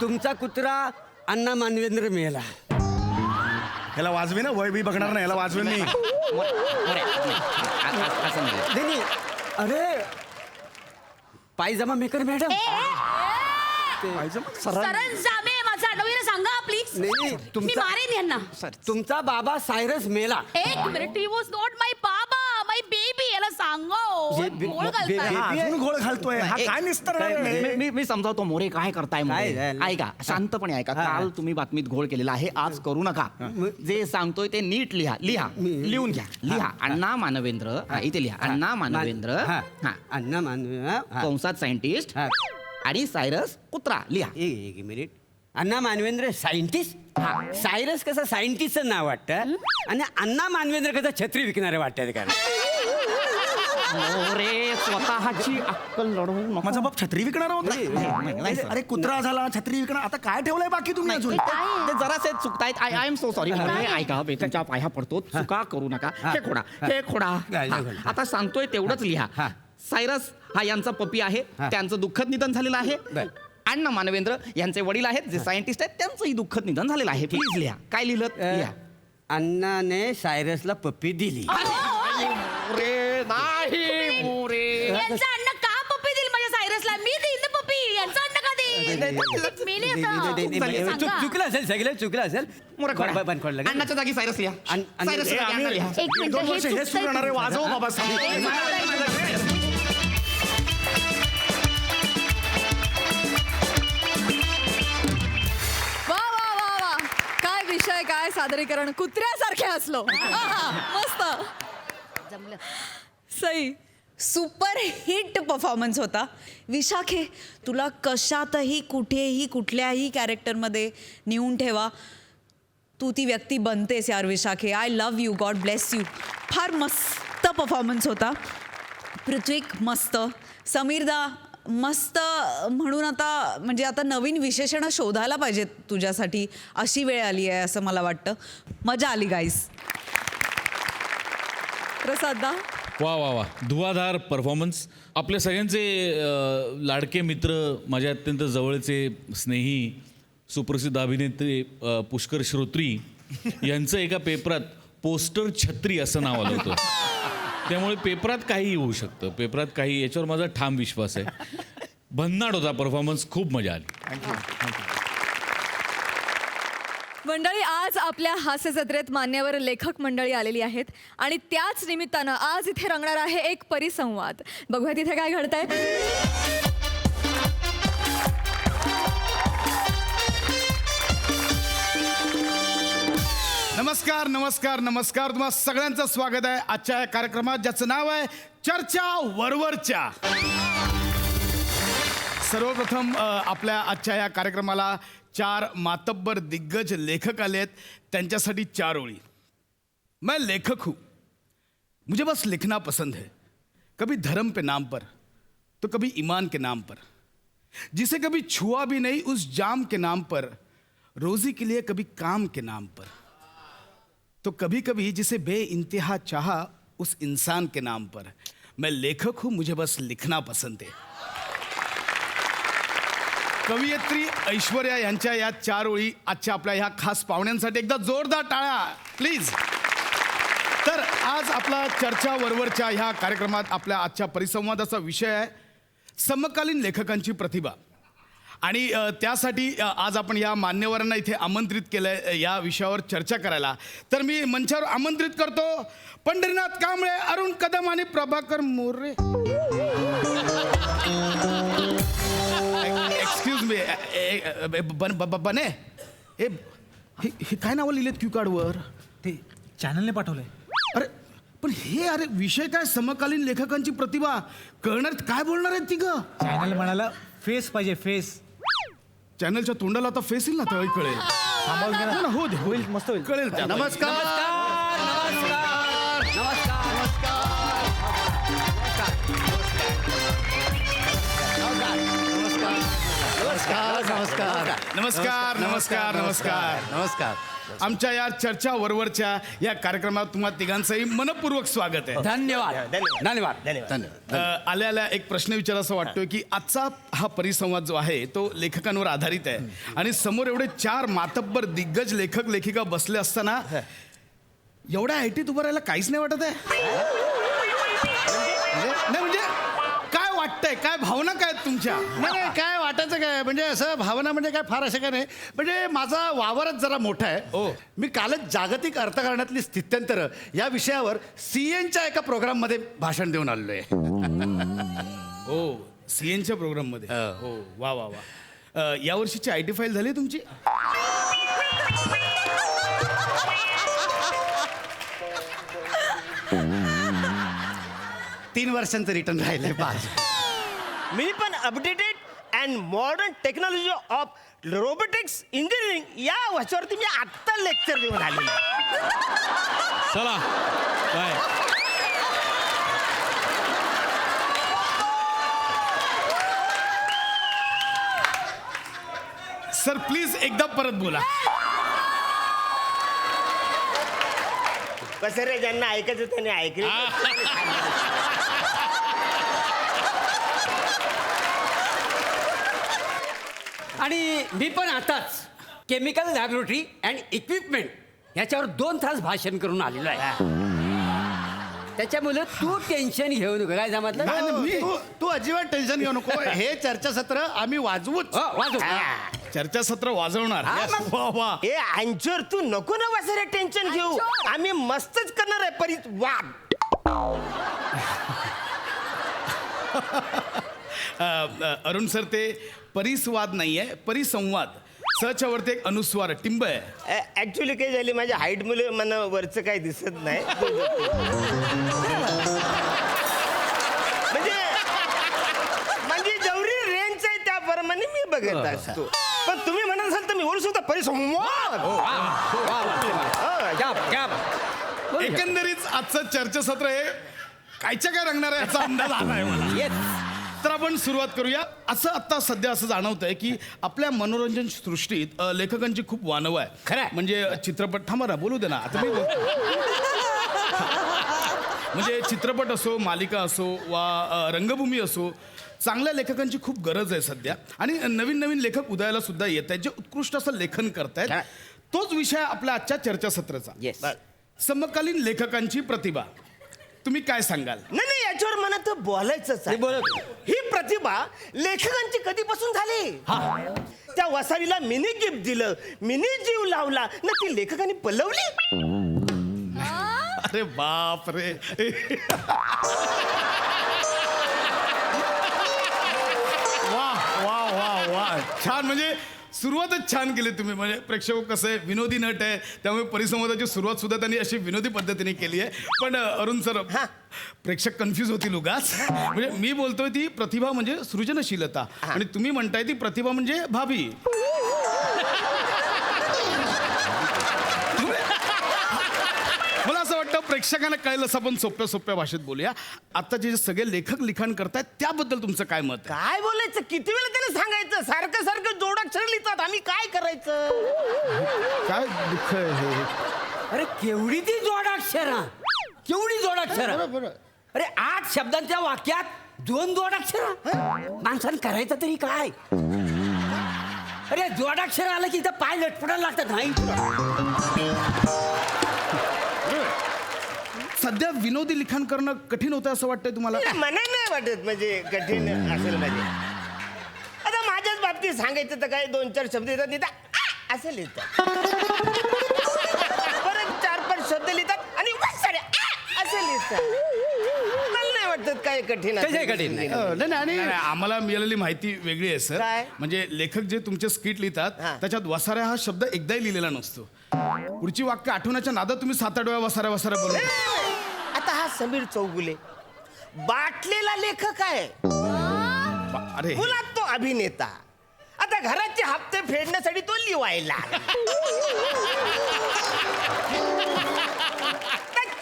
तुमचा कुत्रा अण्णा मानवेंद्र मेला. ह्याला वाजवे ना, वय बी बघणार नाही, ह्याला वाजवेन मी. मोरे असं नाही. नाही अरे पायजमा मेकर मॅडम. सरंजामे माझा आठवणीला सांगा प्लीज. नाही मी मारेन यांना. तुमचा बाबा सायरस मेला. एक मिनिट. ही वॉज नॉट माय बाबा, माय बेबी. याला सांगा. गोळ घालताय. हा, अजून घोळ घालतोय हा. काय निस्तर मी समजावतो. मोरे काय करताय मोरे? काय झालं? ऐका, शांतपणे ऐका. काल तुम्ही बातमीत घोळ केलेला आहे, आज करू नका. जे सांगतोय ते नीट लिहा. लिहून घ्या. लिहा अण्णा मानवेंद्र. इथे लिहा अण्णा मानवेंद्र. हा. हा. अण्णा मानवेंद्र. कंसात सायंटिस्ट हा. आणि सायरस कुत्रा. लिहा. एक मिनिट. अण्णा मानवेंद्र सायंटिस्ट. सायरस कसं सायंटिस्टचं नाव वाटतं आणि अण्णा मानवेंद्र कसं छत्री विकणारे वाटतात का? मोरे स्वतःची अक्कल लढवू नको. माझा बाप छत्री विकणार होता. नाही, अरे कुत्रा झाला, छत्री विकणार, आता काय ठेवलंय बाकी तुम्ही अजून? ते जरासे चुकतायत. I am so sorry. ऐका, तुमच्या पाया पडतो, चुका करू नका. हे खोडा. हा. आता सांगतोय तेवढंच लिहा. सायरस हा यांचा पपी आहे, त्यांचं दुःखद निधन झालेलं आहे. अण्णा मानवेंद्र यांचे वडील आहेत, जे सायंटिस्ट आहेत, त्यांचंही दुःखद निधन झालेलं आहे. प्लीज लिहा. काय लिहिलं? लिहा. अण्णाने सायरसला पप्पी दिली. मोरे नाही मोरे. यांचा अण्णा का पप्पी देईल माझ्या सायरसला? मी देईन ना पप्पी. यांचा अण्णा का देईल? मेली आता. सांगा. चुकलं असेल, सगळं चुकलं असेल. मोरे खोडा. पण खोडलं. अण्णाच्या जागी सायरस लिहा. सायरसच्या हे जागी आम्ही अण्णा लिहा. एक मिनिट. 2 वर्ष हे सुरू राहणार आहे. वाजव बाबा वा वा वा वा, काय विषय, काय सादरीकरण. कुत्र्यासारखे हसलो. आहा, मस्त. जमलं. सई. सुपर हिट परफॉर्मन्स होता. विशाखे, तुला कशातही कुठेही कुठल्याही कॅरेक्टरमध्ये नेऊन ठेवा, तू ती व्यक्ती बनतेस यार विशाखे. I love you, God bless you. फार मस्त परफॉर्मन्स होता. पृथ्वीक मस्त, समीरदा मस्त. म्हणून आता म्हणजे आता नवीन विशेषणं शोधायला पाहिजेत तुझ्यासाठी, अशी वेळ आली आहे असं मला वाटतं. मजा आली गाईस. प्रसाददा. वा वा वा, धुवाधार परफॉर्मन्स. आपल्या सगळ्यांचे लाडके मित्र, माझ्या अत्यंत जवळचे स्नेही सुप्रसिद्ध अभिनेते पुष्कर श्रोत्री यांचं एका पेपरात पोस्टर छत्री असं नाव आलं होतं. त्यामुळे पेपरात काही होऊ शकतं, पेपरात काही, याच्यावर माझा ठाम विश्वास आहे. भन्नाट होता परफॉर्मन्स, खूप मजा आली. मंडळी, आज आपल्या हास्य जत्रेत मान्यवर लेखक मंडळी आलेली आहेत आणि त्याच निमित्तानं आज इथे रंगणार आहे एक परिसंवाद. बघूया तिथे काय घडतंय. नमस्कार नमस्कार नमस्कार. तुम्हा सगळ्यांचं स्वागत आहे आजच्या या कार्यक्रमात, ज्याचं नाव आहे चर्चा वरवरच्या. सर्वप्रथम आपल्या आजच्या या कार्यक्रमाला 4 मातब्बर दिग्गज लेखक आलेत. त्यांच्यासाठी 4 ओळी. मैं लेखक हूँ, मुझे बस लिखना पसंद है. कभी धर्म पे नाम पर तो कभी ईमान के नाम पर, जिसे कभी छुआ भी नहीं उस जाम के नाम पर, रोजी के लिए कभी काम के नाम पर, तो कभी कभी जिसे बेइंतहा चाहा उस इंसान के नाम पर. मैं लेखक हूं, मुझे बस लिखना पसंद है. कवयित्री ऐश्वर्या यांच्या या 4 ओळी आजच्या आपल्या ह्या खास पाहुण्यांसाठी एकदा जोरदार टाळ्या प्लीज. तर आज आपला चर्चा वरवरच्या ह्या कार्यक्रमात आपल्या आजच्या परिसंवादाचा विषय आहे समकालीन लेखकांची प्रतिभा. आणि त्यासाठी आज आपण या मान्यवरांना इथे आमंत्रित केलंय या विषयावर चर्चा करायला. तर मी मंचावर आमंत्रित करतो पंढरीनाथ कांबळे, अरुण कदम आणि प्रभाकर मोरे. बने हे हे काय नावं लिहिलेत क्यू कार्डवर? ते चॅनलने पाठवलंय. अरे पण हे अरे विषय काय समकालीन लेखकांची प्रतिभा कळणार काय बोलणार आहेत ती ग? चॅनल म्हणाला फेस पाहिजे फेस. चॅनलच्या तोंडाला आता फेस येईल ना त्यावेळी कळेल. थांबावं की नाही? हो ना, हो दे होईल, मस्त होईल. कळेल त्यावेळी. नमस्कार नमस्कार नमस्कार नमस्कार. आमच्या या चर्चा वरवरच्या या कार्यक्रमात तुम्हा तिघांचंही मनपूर्वक स्वागत आहे. धन्यवाद धन्यवाद. आल्या आल्या एक प्रश्न विचारायचा वाटतोय की आजचा हा परिसंवाद जो आहे तो लेखकांवर आधारित आहे आणि समोर एवढे 4 मातब्बर दिग्गज लेखक लेखिका बसले असताना एवढ्या ऐटीत उभं राहायला काहीच नाही वाटत आहे? नाही म्हणजे काय वाटतंय, काय भावना काय आहेत तुमच्या? नाही काय वाटायचं काय म्हणजे असं भावना म्हणजे काय फार असं काय नाही म्हणजे माझा वावरच जरा मोठा आहे. मी कालच जागतिक अर्थकारणातली स्थित्यंतर या विषयावर CNच्या एका प्रोग्राममध्ये भाषण देऊन आलेलो आहे. हो CNच्या प्रोग्राम मध्ये. हो वा वा वा. या वर्षीची IT फाईल झाली तुमची? तीन वर्षांचं रिटर्न राहिलंय पाच. मी पण updated and modern technology of robotics engineering या वर्षावरती मी आत्ता लेक्चर देऊन आलेलो आहे. चला बाय. सर प्लीज एकदा परत बोला. कसं रे ज्यांना ऐकायचं त्यांनी ऐकलं. आणि मी पण आताच केमिकल लॅबोरेटरी अँड इक्विपमेंट ह्याच्यावर 2 तास भाषण करून आलेलो आहे. त्याच्यामुळे तू टेन्शन घेऊ नको. काय समजलं? तू अजिबात टेन्शन घेऊ नको. हे चर्चासत्र आम्ही वाजवूच. वाजव. चर्चासत्र वाजवणार. वा वा. ए अंजोर तू नको ना वासरे टेन्शन घेऊ. आम्ही मस्तच करणार आहे परिवाद. अरुण सर ते परिसंवाद नाहीये परिसंवाद. सच्या वरती एक अनुस्वार टिंब आहे. ऍक्च्युली काय झाले माझ्या हाईट मुळे मला वरचं काही दिसत नाही. म्हणजे जेवढी रेंज आहे त्याप्रमाणे मी बघत असतो. पण तुम्ही म्हणत असाल तर मी बोलू शकतो परिसंवाद. एकंदरीत आजचं चर्चासत्र हे कायच्या काय रंगणार आहे याचा अंदाज आलाय मला. तर आपण सुरुवात करूया. असं आता सध्या असं जाणवतंय की आपल्या मनोरंजन सृष्टीत लेखकांची खूप वानव आहे. खरंय. म्हणजे चित्रपट थांबा ना बोलू दे ना आता मी म्हणजे चित्रपट असो मालिका असो वा रंगभूमी असो चांगल्या लेखकांची खूप गरज आहे सध्या. आणि नवीन नवीन लेखक उदयाला सुद्धा येत आहेत जे उत्कृष्ट असं लेखन करतायत. तोच विषय आपल्या आजच्या चर्चासत्राचा. समकालीन लेखकांची प्रतिभा. तुम्ही काय सांगाल? नाही याच्यावर मला तर बोलायचंच आहे. ही प्रतिभा लेखकांची कधीपासून झाली. त्या वसारीला मिनी गिफ्ट दिलं, मिनी जीव लावला ना ती लेखकांनी पलवली. अरे बाप रे. वा वा वा वा. छान म्हणजे सुरुवातच छान केली तुम्ही. म्हणजे प्रेक्षक कसं आहे विनोदी नट आहे त्यामुळे परिसंवादाची सुरुवात सुद्धा त्यांनी अशी विनोदी पद्धतीने केली आहे. पण अरुण सर प्रेक्षक कन्फ्यूज होतील उगाच. म्हणजे मी बोलतोय ती प्रतिभा म्हणजे सृजनशीलता आणि तुम्ही म्हणताय ती प्रतिभा म्हणजे भाभी. मला असं वाटतं प्रेक्षकांना कळेल असं आपण सोप्या सोप्या भाषेत बोलूया. आता जे सगळे लेखक लिखाण करतायत त्याबद्दल तुमचं काय मत आहे? काय बोलायचं किती वेळा त्याने सांगायचं. सारखं सारखं जोडाक्षर लिहितात आम्ही काय करायचं. काय दुःख आहे हे. अरे केवढी ती जोडाक्षर. केवढी जोडाक्षर. अरे 8 शब्दांच्या वाक्यात 2 जोडाक्षर. माणसानं करायचं तरी काय. अरे जोडाक्षर आलं की इथं पाय लटपटायला लागतात. नाही सध्या विनोदी लिखाण करणं कठीण होतं असं वाटतंय तुम्हाला? मला नाही वाटत म्हणजे कठीण असेल. म्हणजे आता माझ्याच बाबतीत सांगायचं तर काय 2-4 शब्द येतात लिहितात असं लिहितात. परत 4-5 शब्द लिहितात आणि असं लिहितात. मला नाही वाटत त्याच्यात काय कठीण आहे? त्याच्यात कठीण नाही. नाही नाही आणि नाही, आम्हाला मिळालेली माहिती वेगळी आहे सर. काय? म्हणजे लेखक जे तुमचे स्किट लिहितात हा. त्याच्यात वसाऱ्या हा शब्द एकदाही लिहिलेला नसतो. पुढची वाक्य आठवण्याच्या नादात तुम्ही 7-8 वेळा वसाऱ्या वसाऱ्या बोलू. आता हा समीर चौगुले बाटलेला लेखक आहे, अरे मुळात तो अभिनेता. आता घराचे हप्ते फेडण्यासाठी तो लिवायला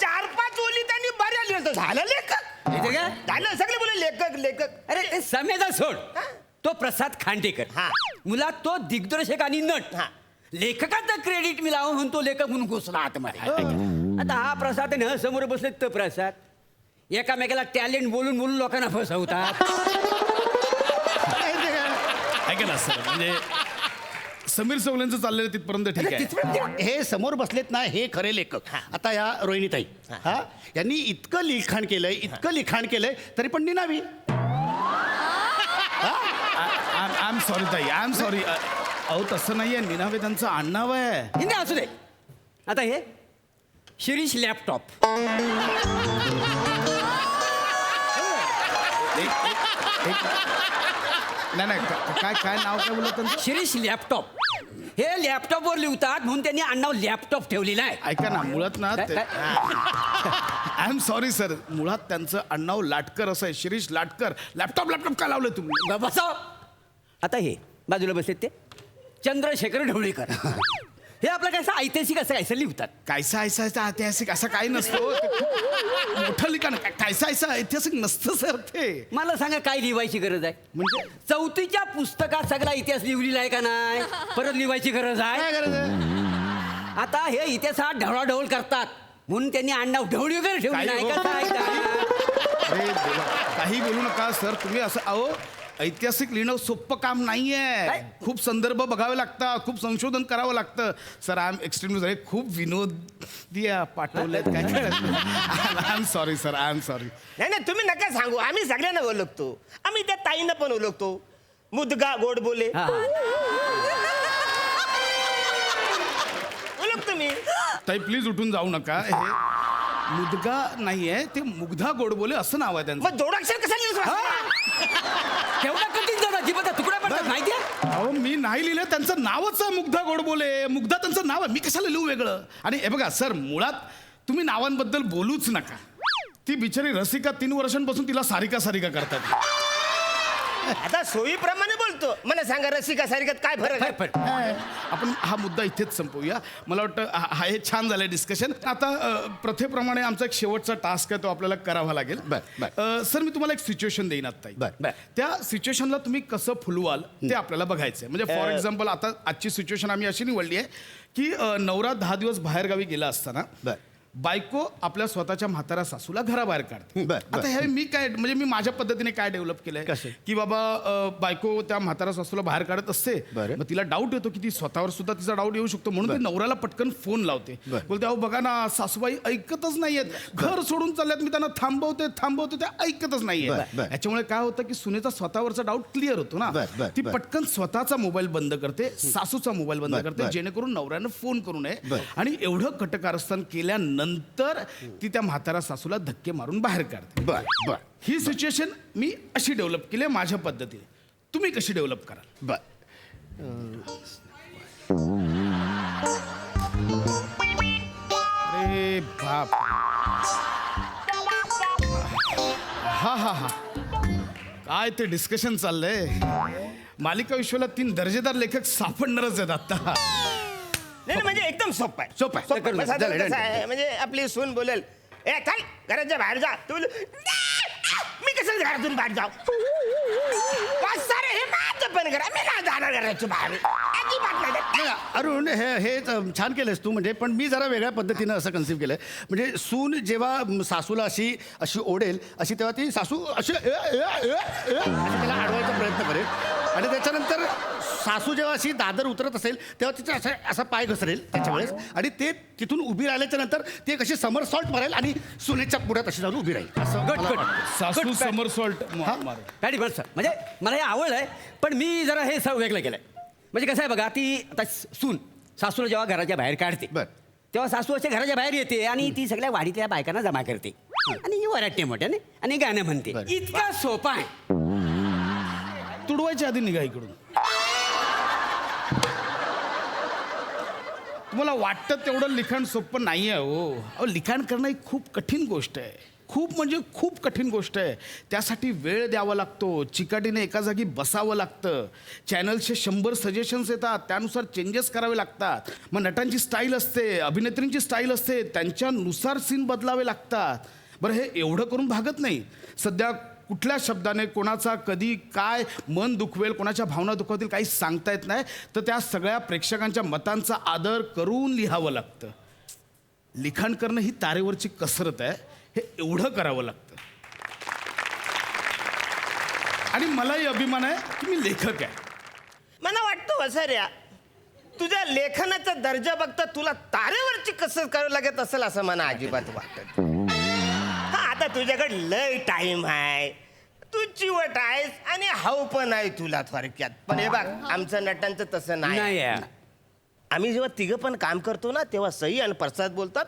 4-5 ओली त्यांनी बऱ्या लिहिलं, झालं लेखक. इथे काय? झालं, सगळे बोले लेखक लेखक. अरे ते समेदा सोड. तो प्रसाद खांडेकर. हा. मुलात तो दिग्दर्शक आणि नट. हा. लेखकाचं क्रेडिट मिळावं म्हणून तो लेखक म्हणून घुसला आतमध्ये. आता हा प्रसाद आहे ना, समोर बसले तर प्रसाद एकामेकाला टॅलेंट बोलून बोलून लोकांना फसवतात. ऐका ना सर, म्हणजे समीर चौगुलेंचं चाललेलं तिथपर्यंत ठीक आहे. हे समोर बसलेत ना, हे खरे लेखक. आता या रोहिणीताई हा यांनी इतकं लिखाण केलंय तरी पण निनावी. आय एम सॉरी ताई, आय एम सॉरी. अहो तसं नाहीये, निनावे त्यांचं आडनाव आहे. नाही असू दे. आता हे शिरीष लॅपटॉप. नाही काय काय नाव काय बोलत त्यांचं? शिरीष लॅपटॉप. हे लॅपटॉपवर लिहतात म्हणून त्यांनी आडनाव लॅपटॉप ठेवलेलं आहे. ऐका ना, मुळात ना काय? आय एम सॉरी सर, मुळात त्यांचं आडनाव लाटकर असं आहे, शिरीष लाटकर. लॅपटॉप लॅपटॉप का लावलं तुम्ही? बसाव. आता हे बाजूला बसलेत ते चंद्रशेखर ढवळीकर. हे आपलं काय असं ऐतिहासिक असं कायसं लिहतात. कायसा ऐसा ऐतिहासिक असं काही नसतं. ते खूप मोठं लिखाण. कायसा ऐसा ऐतिहासिक नसतं सर ते. मला सांगा काय लिहायची गरज आहे? म्हणजे 4थीच्या पुस्तकात सगळा इतिहास लिहिलेला आहे का नाही? परत लिहायची गरज आहे? काय गरज आहे? आता हे इतिहासात ढवळाढवळ करतात म्हणून त्यांनी आडनाव ढवळीकर ठेवली काही नाही हो. का? काय अरे देवा, काही बोलू नका सर तुम्ही असं. अहो ऐतिहासिक लिहिणं सोपं काम नाहीये. काय? खूप संदर्भ बघावे लागतात, खूप संशोधन करावं लागतं. सर आय एम एक्स्ट्रीमली खूप विनोदी पाठवलेत काय. I am sorry sir, I am sorry. नाही तुम्ही नका सांगू, आम्ही सगळ्यांना ओळखतो. आम्ही त्या ताईंना पण ओळखतो. मुदगा गोड बोले हा. ओळखतो मी. ताई प्लीज उठून जाऊ नका. हे मुदगा नाहीये, ते मुग्धा गोडबोले असं नाव आहे त्यांचं. मग जोडाक्षर कसं लिहिलं? केवढा कठीण जरा जीवाचा तुकडा पडतात माहितीये? अहो मी नाही लिहिलं, त्यांचं नावच आहे मुग्धा गोडबोले. मुग्धा त्यांचं नाव आहे, मी कशाला लिहू वेगळं? आणि हे बघा सर, मुळात तुम्ही नावांबद्दल बोलूच नका. ती बिचारी रसिका 3 वर्षांपासून तिला सारिका सारिका करतात. आता सोयीप्रमाणे बोलतो. मला सांगा रसिका सारिकात काय फरक आहे? आपण हा मुद्दा इथेच संपवूया. मला वाटतं हा हे छान झालंय डिस्कशन. आता प्रथेप्रमाणे आमचा एक शेवटचा टास्क आहे, तो आपल्याला करावा लागेल. सर मी तुम्हाला एक सिच्युएशन देईन आता. त्या सिच्युएशनला तुम्ही कसं फुलवाल ते आपल्याला बघायचं आहे. म्हणजे फॉर एक्झाम्पल आता आजची सिच्युएशन आम्ही अशी निवडली आहे की नवरा 10 दिवस बाहेरगावी गेला असताना बायको आपल्या स्वतःच्या म्हाताऱ्या सासूला घराबाहेर काढते. आता हे मी काय म्हणजे मी माझ्या पद्धतीने काय डेव्हलप केलंय की बाबा बायको त्या म्हाताऱ्या सासूला बाहेर काढत असते. मग तिला डाऊट येतो की ती स्वतःवर सुद्धा तिचा डाऊट येऊ शकतो, म्हणून ती नवऱ्याला पटकन फोन लावते. बोलते अहो बघा ना सासूबाई ऐकतच नाहीयेत, घर सोडून चालल्यात, मी त्यांना थांबवते त्या ऐकतच नाहीये. याच्यामुळे काय होतं की सुनेचा स्वतःवरचा डाऊट क्लिअर होतो ना. ती पटकन स्वतःचा मोबाईल बंद करते, सासूचा मोबाईल बंद करते, जेणेकरून नवऱ्यानं फोन करू नये. आणि एवढं कटकारस्थान केल्यानंतर ती त्या म्हातारा सासूला धक्के मारून बाहेर काढते. ही सिच्युएशन मी अशी डेव्हलप केली माझ्या पद्धतीने. तुम्ही कशी डेव्हलप कराल? अरे बाप. हा काय ते डिस्कशन चाललंय. मालिका विश्वाला 3 दर्जेदार लेखक सापडणारच आहेत आता. नाही म्हणजे एकदम सोपं आहे. सोपं आहे. कसं आहे म्हणजे आपली सून बोलेल ए चल घराच्या बाहेर जा, तू मी कसं घरातून बाहेर जाऊ? सारे हे माझं पण घर, मी नाही जाणार घराच्या बाहेर अजिबात नाही. अरुण हे छान केलंस तू. म्हणजे पण मी जरा वेगळ्या पद्धतीनं असं कन्सिव्ह केलंय. म्हणजे सून जेव्हा सासूला अशी ओढेल अशी, तेव्हा ती सासू अशी त्याला अडवायचा प्रयत्न करेल. आणि त्याच्यानंतर सासू जेव्हा अशी दादर उतरत असेल तेव्हा तिचा असा पाय घसरेल त्याच्या वेळेस, आणि ते तिथून उभी राहिल्याच्या नंतर ती कशी समरसॉल्ट मारेल आणि सुनेच्या पुढ्यात अशी जाऊन उभी राहील. असं मला वाटतं. सासू समरसॉल्ट पॅडी बस म्हणजे मला हे आवड आहे, पण मी जरा हे वेगळं केलंय. म्हणजे कसं आहे बघा, ती आता सून सासूला जेव्हा घराच्या बाहेर काढते तेव्हा सासू अशा घराच्या बाहेर येते आणि ती सगळ्या वाडीतल्या बायकांना जमा करते. आणि ही वराटे मोठ्याने आणि गाणं म्हणते इतका सोपा आहे. तुडवायच्या आधी निघा इकडून. तुम्हाला वाटतं तेवढं लिखाण सोपं नाही आहे हो. अहो लिखाण करणं ही खूप कठीण गोष्ट आहे. खूप म्हणजे खूप कठीण गोष्ट आहे. त्यासाठी वेळ द्यावा लागतो, चिकाटीने एका जागी बसावं लागतं. चॅनल्सचे 100 सजेशन्स येतात, त्यानुसार चेंजेस करावे लागतात. मग नटांची स्टाईल असते, अभिनेत्रींची स्टाईल असते, त्यांच्यानुसार सीन बदलावे लागतात. बरं हे एवढं करून भागत नाही. सध्या कुठल्या शब्दाने कोणाचा कधी काय मन दुखवेल, कोणाच्या भावना दुखवतील काही सांगता येत नाही. तर त्या सगळ्या प्रेक्षकांच्या मतांचा आदर करून लिहावं लागतं. लिखाण करणं ही तारेवरची कसरत आहे. हे एवढं करावं लागतं. आणि मलाही अभिमान आहे की मी लेखक आहे. मला वाटतं वसाऱ्या तुझ्या लेखनाचा दर्जा बघता तुला तारेवरची कसरत करावी लागत असेल असं मला अजिबात वाटत. हा आता तुझ्याकडे लय टाइम आहे, तू चिवट आहेस आणि हाव पण आहे तुला थोडक्यात. पण हे बघ आमचं नटांचं तसं नाही. नाही आहे. आम्ही जेव्हा तिघं पण काम करतो ना तेव्हा सई आणि प्रसाद बोलतात,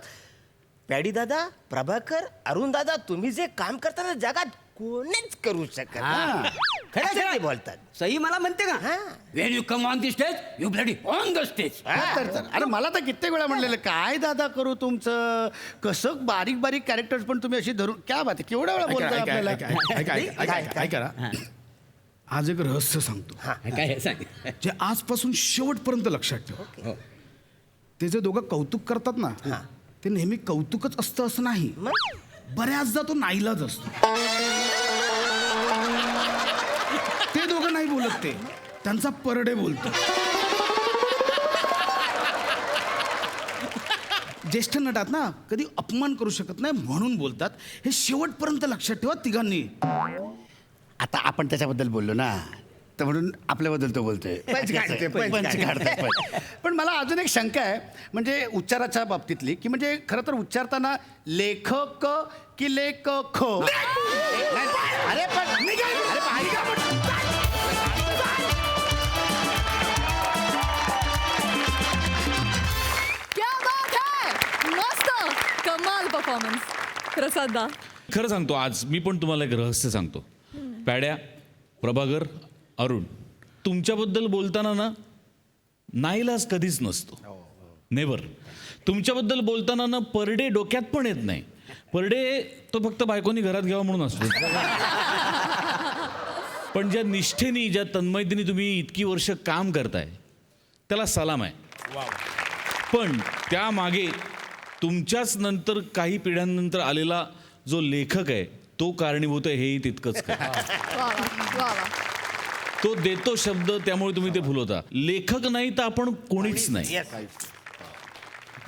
पॅडी दादा, प्रभाकर, अरुण दादा, तुम्ही जे काम करता ना जगात कोणीच करू शकत हा. नाही. खरं असं ते खरं. बोलतात. सई मला म्हणते का हा. Wien you come on the stage you bloody on the stage. तर अरे मला तर कित्येक वेळा म्हणलेलं काय दादा करू तुमचं, कसं बारीक बारीक कॅरेक्टर्स पण तुम्ही अशी धरून क्या बात आहे, केवढ्या वेळा बोलताय आपल्याला. ऐका ना. आज एक रहस्य सांगतो काय सांग. जे आजपासून शेवटपर्यंत लक्षात ठेव. ते जे दोघं कौतुक करतात ना ते नेहमी कौतुकच असतं असं नाही. बऱ्याचदा तो नाईलाज असतो. ते दोघं नाही बोलत, ते त्यांचा परडे बोलतो. ज्येष्ठ नटात ना कधी अपमान करू शकत नाही म्हणून बोलतात. हे शेवटपर्यंत लक्षात ठेवा तिघांनी. आता आपण त्याच्याबद्दल बोललो ना, तर म्हणून आपल्याबद्दल तो बोलतोय. पंच काढतोय, पंच काढतोय. पण मला अजून एक शंका आहे, म्हणजे उच्चाराच्या बाबतीतली, की म्हणजे खरं तर उच्चारताना लेखक की लेख अरे पण क्या बात है, मस्त, कमाल परफॉर्मन्स. प्रसादा, खरं सांगतो आज मी पण तुम्हाला एक रहस्य सांगतो. पॅड्या, प्रभाकर, अरुण, तुमच्याबद्दल बोलताना ना नाईलाज कधीच नसतो. नेवर. तुमच्याबद्दल बोलताना ना परडे डोक्यात पण येत नाही. परडे तो फक्त बायकोनी घरात घ्यावा म्हणून असतो. पण ज्या निष्ठेने, ज्या तन्मयतेने तुम्ही इतकी वर्ष काम करताय त्याला सलाम आहे. पण त्यामागे तुमच्याच नंतर काही पिढ्यांनंतर आलेला जो लेखक आहे तो कारणीभूत आहे, हेही तितकंच काय. वा वा वा वा. तो देतो शब्द, त्यामुळे तुम्ही ते भुलवता. लेखक नाही तर आपण कोणीच नाही.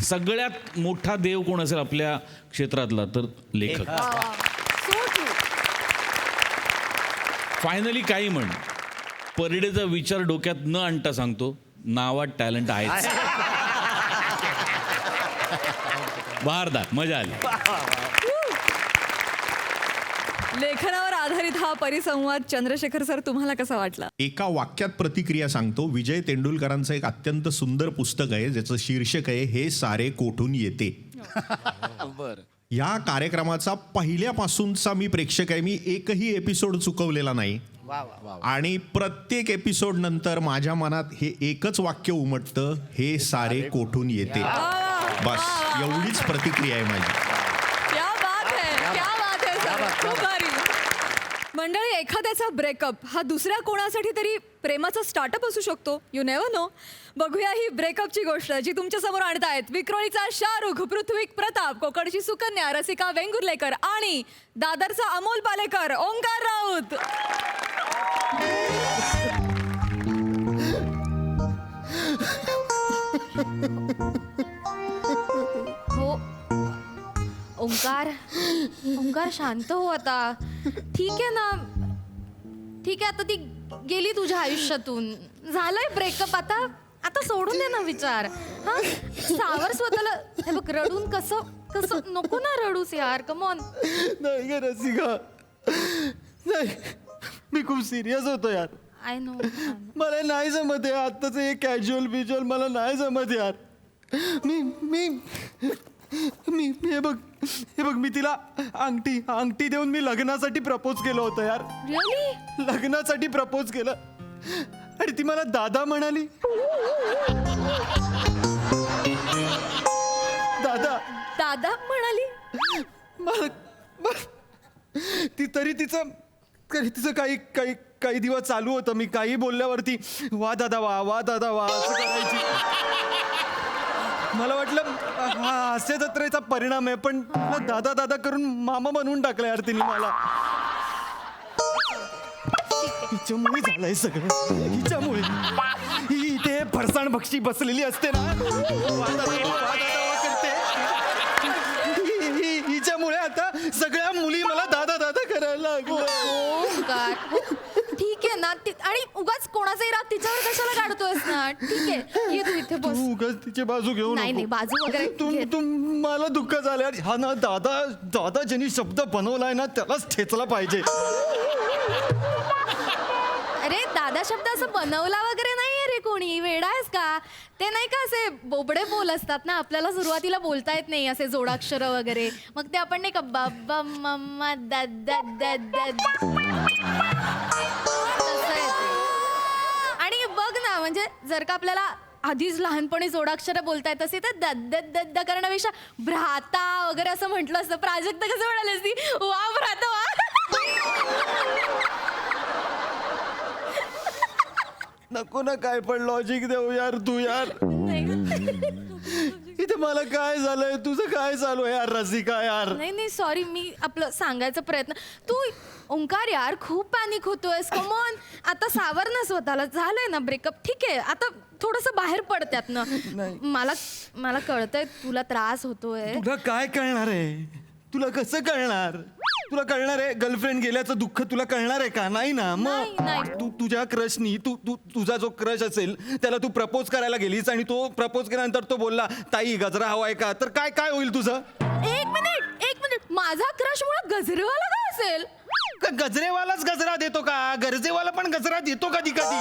सगळ्यात मोठा देव कोण असेल आपल्या क्षेत्रातला तर लेखक. वा वा. So true. फायनली काही म्हण, परडेचा विचार डोक्यात न आणता सांगतो, नावात टॅलेंट आहेच. बहारदार, मजा आली. लेखनावर आधारित हा परिसंवाद चंद्रशेखर सर तुम्हाला कसा वाटला? एका वाक्यात प्रतिक्रिया सांगतो. विजय तेंडुलकरांचं एक अत्यंत सुंदर पुस्तक आहे ज्याचं शीर्षक आहे हे सारे कोठून येते. या कार्यक्रमाचा पहिल्यापासूनचा मी प्रेक्षक आहे. मी एकही एपिसोड चुकवलेला नाही. आणि प्रत्येक एपिसोड नंतर माझ्या मनात हे एकच वाक्य उमटतं, हे सारे कोठून येते. बस एवढीच प्रतिक्रिया आहे माझी. क्या बात है, क्या बात है सर, खूप भारी. मंडळी, एखाद्याचा ब्रेकअप हा दुसऱ्या कोणासाठी तरी प्रेमाचा स्टार्टअप असू शकतो. You never know. बघूया ही ब्रेकअपची गोष्ट जी तुमच्या समोर आणतायत विक्रोळीचा शाहरुख, पृथ्वीक प्रताप, कोकडची सुकन्या, रसिका वेंगुर्लेकर आणि दादरचा अमोल पालेकर, ओंकार राऊत. हो ओंकार शांत हो आता. ठीक आहे ना, ठीक आहे. आता ती गेली तुझ्या आयुष्यातून, झालंय ब्रेकअप. आता सोडून दे ना विचार. हा, सावर स्वतःला. हे बघ, रडून कसं नको ना रडूस यार, कम ऑन. नाही ग रसिका, नाही, मी खूप सिरियस होतो यार. I know. मला नाही जमत आहे आत्ताचं हे कॅज्युअल बिज्युअल, मला नाही जमत यार. मी मी हे बघ मी तिला अंगठी देऊन मी लग्नासाठी प्रपोज केलं होतं यार. रिअली? लग्नासाठी प्रपोज केलं आणि ती मला दादा म्हणाली. दादा दादा म्हणाली? ती तरी तिचं काही दिवस चालू होतं. मी काही बोलल्यावरती वा दादा वा असं करायची. मला वाटलं हा हास्य जत्रेचा परिणाम आहे, पण दादा दादा करून मामा बनवून टाकलं यार तिने मला. हिच्यामुळे झालंय सगळं, हिच्यामुळे. ही इथे फरसाण भक्षी बसलेली असते ना, वा दादा करते. हिच्यामुळे आता सगळ्या मुली मला दादा दादा करायला लागल्या. ठीक आहे ना, आणि उगाच कोणाचाही राग तिच्यावर कशाला काढतोयस ना. ठीक आहे, ये तू इथे बस. तू उगाच तिची बाजू घेऊ नाही नाही, बाजू वगैरे घेत- तू मला दुःख झालं. हा ना दादा ज्यांनी शब्द बनवलाय ना त्यालाच ठेचला पाहिजे. अरे दादा शब्द असं बनवला वगैरे नाहीये रे कोणी. वेडा आहेस का? ते नाही का असे बोबडे बोल असतात ना, आपल्याला सुरुवातीला बोलता येत नाही असे जोडाक्षर वगैरे. मग ते आपण नाही का बाबा मम्मा दादा आणि बघ ना, म्हणजे जर का आपल्याला आधीच लहानपणी जोडाक्षर बोलता येत असे तर दद्द करण्यापेक्षा भ्राता वगैरे असं म्हटलं असतं. प्राजक्ता कसं म्हणाली असती, वा भ्राता वा. नको ना काय पण लॉजिक देऊ यार तू यार. इथे मला काय झालंय, तुझं काय चालू आहे यार रसिका यार. नाही सॉरी, मी आपलं सांगायचा प्रयत्न. तू ओंकार यार खूप पॅनिक होतोयस. कमॉन, आता सावर ना स्वतःला. झालंय ना ब्रेकअप, ठीक आहे. आता थोडस बाहेर पडत्यात ना. मला कळतंय तुला त्रास होतोय. तुला काय कळणार आहे? तुला कसं कळणार? तुला कळणार आहे गर्लफ्रेंड गेल्याचं दुःख तुला कळणार आहे का? नाही ना. मग तू तुझ्या क्रशनी तुझा जो क्रश असेल त्याला तू प्रपोज करायला गेलीस आणि तो प्रपोज केल्यानंतर तो बोलला ताई गजरा हवाय का, तर काय होईल तुझं? एक मिनिट, माझा क्रश मुळे गजरेवाला का असेल? गजरेवालाच गजरा देतो का? गरजेवाला पण गजरा देतो कधी कधी.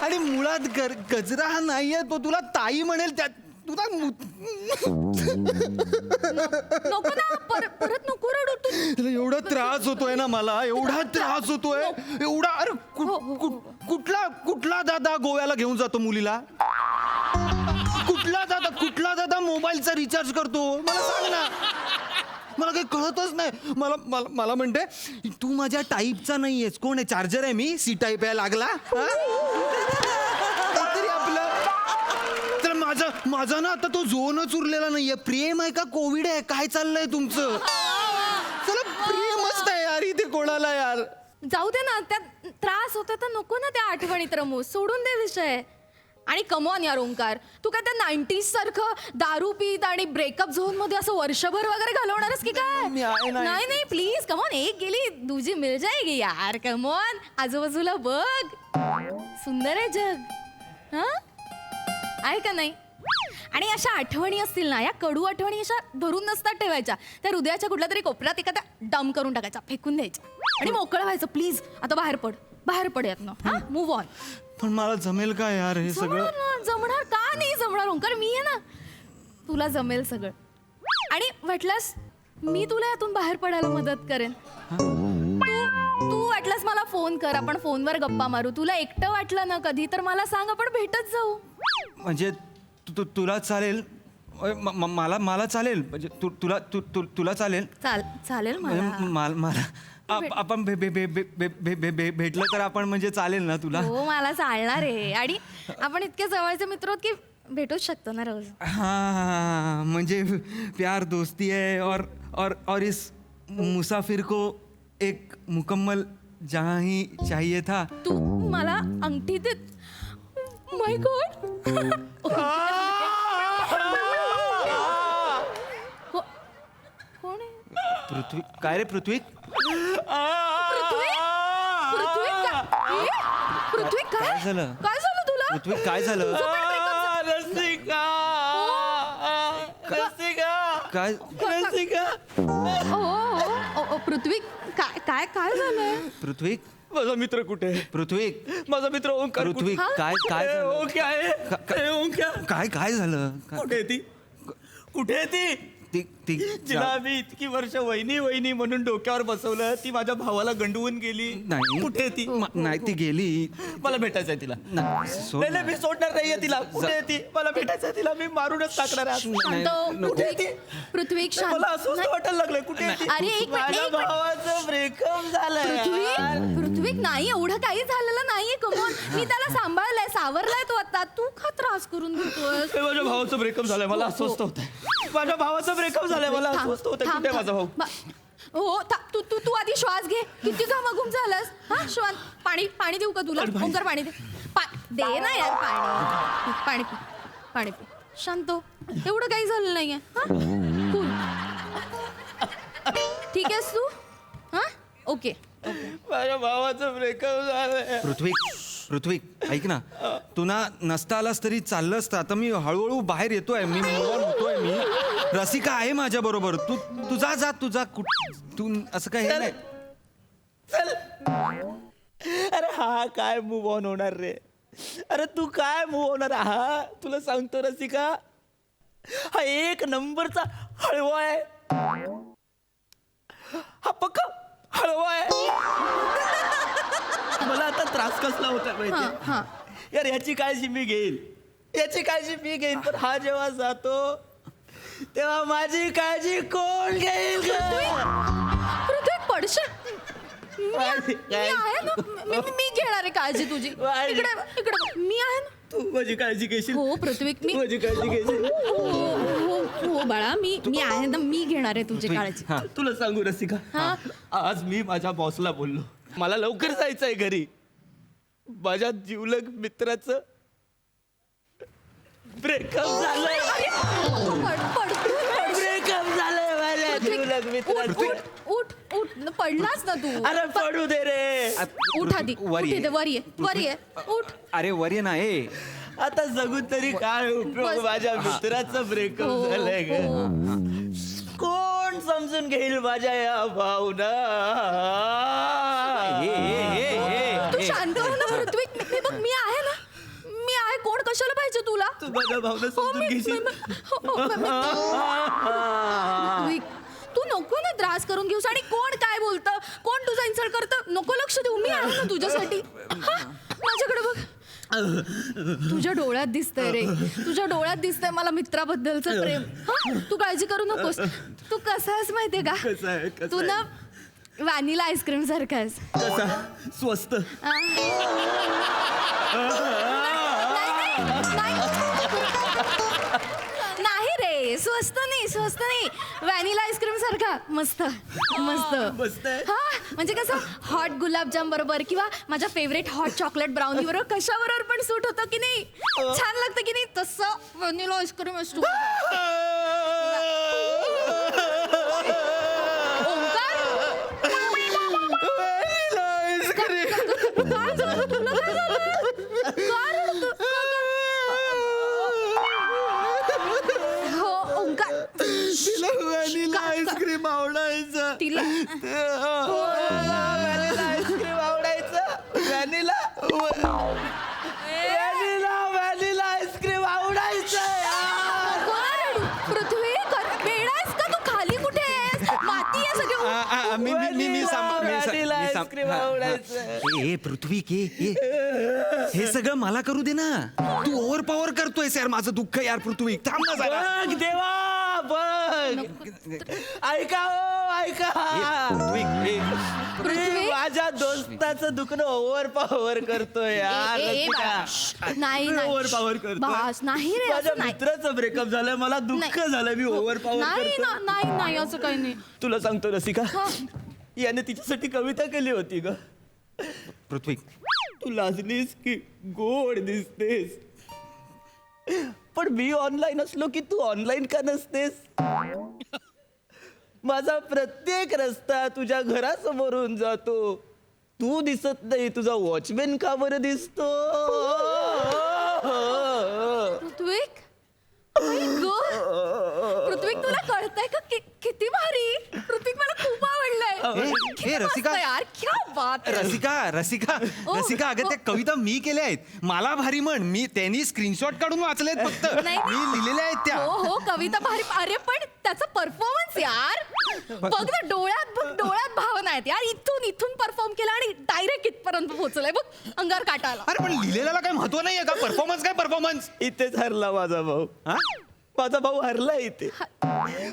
आणि मुळात गजरा हा नाहीये, तो तुला ताई म्हणेल. त्या तुला नको ना, परत नको रडू तू. एवढा त्रास होतोय ना मला, एवढा त्रास होतोय एवढा. अरे कुठला दादा गोव्याला घेऊन जातो मुलीला? कुठला दादा मोबाईलचा रिचार्ज करतो? मला सांग ना. मला काही कळतच नाही. मला म्हणते तू माझ्या टाईपचा नाहीयेस. कोण आहे? चार्जर आहे मी, सी टाईप आहे. लागला तरी आपलं. तर माझा ना आता तो झोनच उरलेला नाहीये. प्रेम आहे का कोविड आहे? काय चाललंय तुमचं? चला प्रेमच नाही यार इथे कोणाला यार. जाऊ दे ना, त्यात त्रास होतोय तर नको ना त्या आठवणीत रमू. सोडून दे विषय. आणि कमॉन यार ओंकार, तू काय त्या 90s सारखं दारू पीत आणि ब्रेकअप झोन मध्ये असं वर्षभर वगैरे घालवणारच की काय? नाही प्लीज कमॉन, एक गेली दूजी मिल जाएगी यार. कमॉन, आजूबाजूला बघ, सुंदर आहे जग. हा आहे का नाही? आणि अशा आठवणी असतील ना, या कडू आठवणी अशा धरून नसतात ठेवायच्या. त्या हृदयाच्या कुठल्या तरी कोपऱ्यात एखाद्या डम करून टाकायच्या, फेकून द्यायच्या आणि मोकळं व्हायचं. प्लीज आता बाहेर पड यातनं. हा, मूव्ह ऑन. पण मला जमेल का यार हे सगळं? जमणार का नाही जमणार ओंकार? मी आहे ना, तुला जमेल सगळं. आणि वाटल्यास मी तुला यातून बाहेर पडायला मदत करेन. तू वाटल्यास मला फोन कर, आपण फोनवर गप्पा मारू. तुला एकटं वाटलं ना कधी तर मला सांग, आपण भेटत जाऊ. म्हणजे तुला चालेल? मला चालेल म्हणजे तुला चालेल? चालेल मला आपण भेटलं तर आपण म्हणजे चालेल ना तुला? हो, मला चालणार आहे. आणि आपण इतके जवळचे मित्र आहोत की भेटूच शकतो ना रोज. हाँ म्हणजे प्यार दोस्ती है और इस मुसाफिर को एक मुकम्मल जहाँ ही चाहिए था. तू मला अंगठी देत. माय गॉड. कोण आहे? पृथ्वी. काय रे पृथ्वी? पृथ्वी काय झालं? काय झालं तुला? पृथ्वी काय झालं? रसिका काय? ओ पृथ्वी काय झालंय? पृथ्वी माझा मित्र कुठे आहे? पृथ्वी माझा मित्र ओंकार पृथ्वी काय काय झालं? ओंकार आहे ओंकार काय झालं कुठे आहे ती कुठे आहे ती ती ती जिला आम्ही इतकी वर्ष वहिनी वहिनी म्हणून डोक्यावर बसवलं ती माझ्या भावाला गंडवून गेली नाही. कुठे आहे ती नाही ती गेली. मला भेटायचं आहे तिला नाही, सोड नाही मी सोडणार नाहीये तिला कुठे आहे ती मला भेटायचं आहे तिला मी मारूनच टाकणार आहे नाही, शांत नको. कुठे आहे ती? पृथ्वी शांत मला असं नाही. वाटायला लागलंय कुठे आहे ती? अरे, एक मिनिट, माझ्या एक मिनिट. भावाचं ब्रेकअप झालंय पृथ्वी नाही एवढं काही झालेलं नाहीये कमोन मी त्याला सांभाळलंय सावरलाय तो आता तू का त्रास करून घेतोस हे माझ्या भावाचं ब्रेकअप झालंय मला अस्वस्थ होत आहे माझ्या भावाचं ब्रेकअप झालंय मला अस्वस्थ होत आहे कुठे आहे माझा भाऊ हो तू तू तू आधी श्वास घे किती घामाघूम झालास हा श्वास पाणी देऊ का तुला ओंकार पाणी दे दे ना यार पाणी पाणी पी शांत हो. एवढं काही झालं नाहीये हा कूल ठीक आहेस तू हा ओके माझ्या भावाचं ब्रेकअप झालंय पृथ्वी ऐक ना तू ना नसता आलास तरी चाललं असतं आता मी हळूहळू बाहेर येतोय मी move on होतोय मी रसिका आहे माझ्या बरोबर तू जा तू असं काय हे नाही चल अरे हा काय मूव ऑन होणार रे अरे तू काय मूव होणार हा तुला सांगतो रसिका हा एक नंबरचा हळवा आहे हा पक्का हळवा आहे मला आता त्रास कसला होता माहिती यार याची काळजी मी घेईन पण हा जेव्हा जातो तेव्हा माझी काळजी कोण घेईल पृथ्वी पडशील मी आहे ना मी घेणार आहे काळजी तुझी इकडे मी आहे ना तू माझी काळजी घेशील हो पृथ्वी मी माझी काळजी घेशील हो बाळा मी आहे ना मी घेणार आहे तुझी काळजी तुला सांगू रसिका आज मी माझ्या बॉसला बोललो मला लवकर जायचंय घरी माझ्या जिवलग मित्राचं ब्रेकअप झालंय माझ्या जिवलग मित्राचं उठ पडलास ना तू अरे पडू दे रे उठ आधी वर ये उठ अरे वर्य नाही आता जगून तरी काय उपयोग माझ्या मित्राचं ब्रेकअप झालंय ग कोण समजून घेईल माझ्या या भावना तू शांत हो ना पृथ्वी मी आहे ना मी आहे कोण कशाला पाहिजे तुला तू माझ्या भावना समजून घेशील तू नको ना त्रास करून घेऊस आणि कोण काय बोलतं कोण तुझा इन्सल्ट करतं नको लक्ष देऊ मी आहे ना तुझ्यासाठी माझ्याकडे बघ तुझ्या डोळ्यात दिसतंय रे तुझ्या डोळ्यात दिसतंय मला मित्राबद्दलचं प्रेम तू काळजी करू नकोस तू कसा आहेस माहितीये का तू ना व्हॅनिला आईस्क्रीम सारखा आहेस कसा स्वस्त नाही रे स्वस्त नाही व्हॅनिला आईस्क्रीम सारखा मस्त हा म्हणजे कसं हॉट गुलाबजाम बरोबर किंवा माझ्या फेवरेट हॉट चॉकलेट ब्राउनी बरोबर कशाबरोबर पण सूट होतं की नाही छान लागतं की नाही तसं व्हॅनिला आईस्क्रीम असतो आईस्क्रीम आवडायचं तिला आईस्क्रीम आवडायचं व्हॅनिला आईस्क्रीम आवडायचं पृथ्वी वेडायस का तू खाली कुठे आहेस माती आहे आईस्क्रीम आवडायचं ए पृथ्वी के हे सगळं मला करू दे ना तू ओव्हर पॉवर करतोयस यार माझं दुःख यार पृथ्वी थांब ना जरा बघ देवा बघ ऐका पृथ्वी माझ्या दोस्ताचं दुखणं ओव्हर पॉवर करतोय यार नाही ओव्हर पॉवर करतो बास नाही रे माझ्या असं नाही मित्राचं ब्रेकअप झालंय मला दुःख झालंय मी ओव्हर पॉवर नाही करतो ना नाही असं काही नाही तुला सांगतो रसिका याने तिच्यासाठी कविता केली होती ग पृथ्वी तू लाजलीस की गोड दिसतेस पण मी ऑनलाईन असलो की तू ऑनलाईन का नसतेस माझा प्रत्येक रस्ता तुझ्या घरासमोरून जातो तू दिसत नाही तुझा वॉचमॅन का बरं दिसतो पृथ्वी पृथ्वी तुला कळतंय का किती भारी पृथ्वी मला खूप आवडलंय हे रसिका मस्त यार क्या बात है. रसिका अगं त्या कविता मी केल्या आहेत मला भारी म्हण मी त्यांनी स्क्रीनशॉट काढून वाचलेत फक्त नाही. मी लिहिलेल्या आहेत त्या हो कविता भारी. अरे पण त्याचा परफॉर्मन्स यार बघ ना, डोळ्यात भावना आहेत यार. इथून परफॉर्म केला आणि डायरेक्ट इथपर्यंत पोहोचलाय बघ, अंगावर काटायला. अरे पण लिहिलेल्याला काय महत्व नाहीये का परफॉर्मन्स काय परफॉर्मन्स इथेच हरला माझा भाऊ. माझा भाऊ हरला इथे.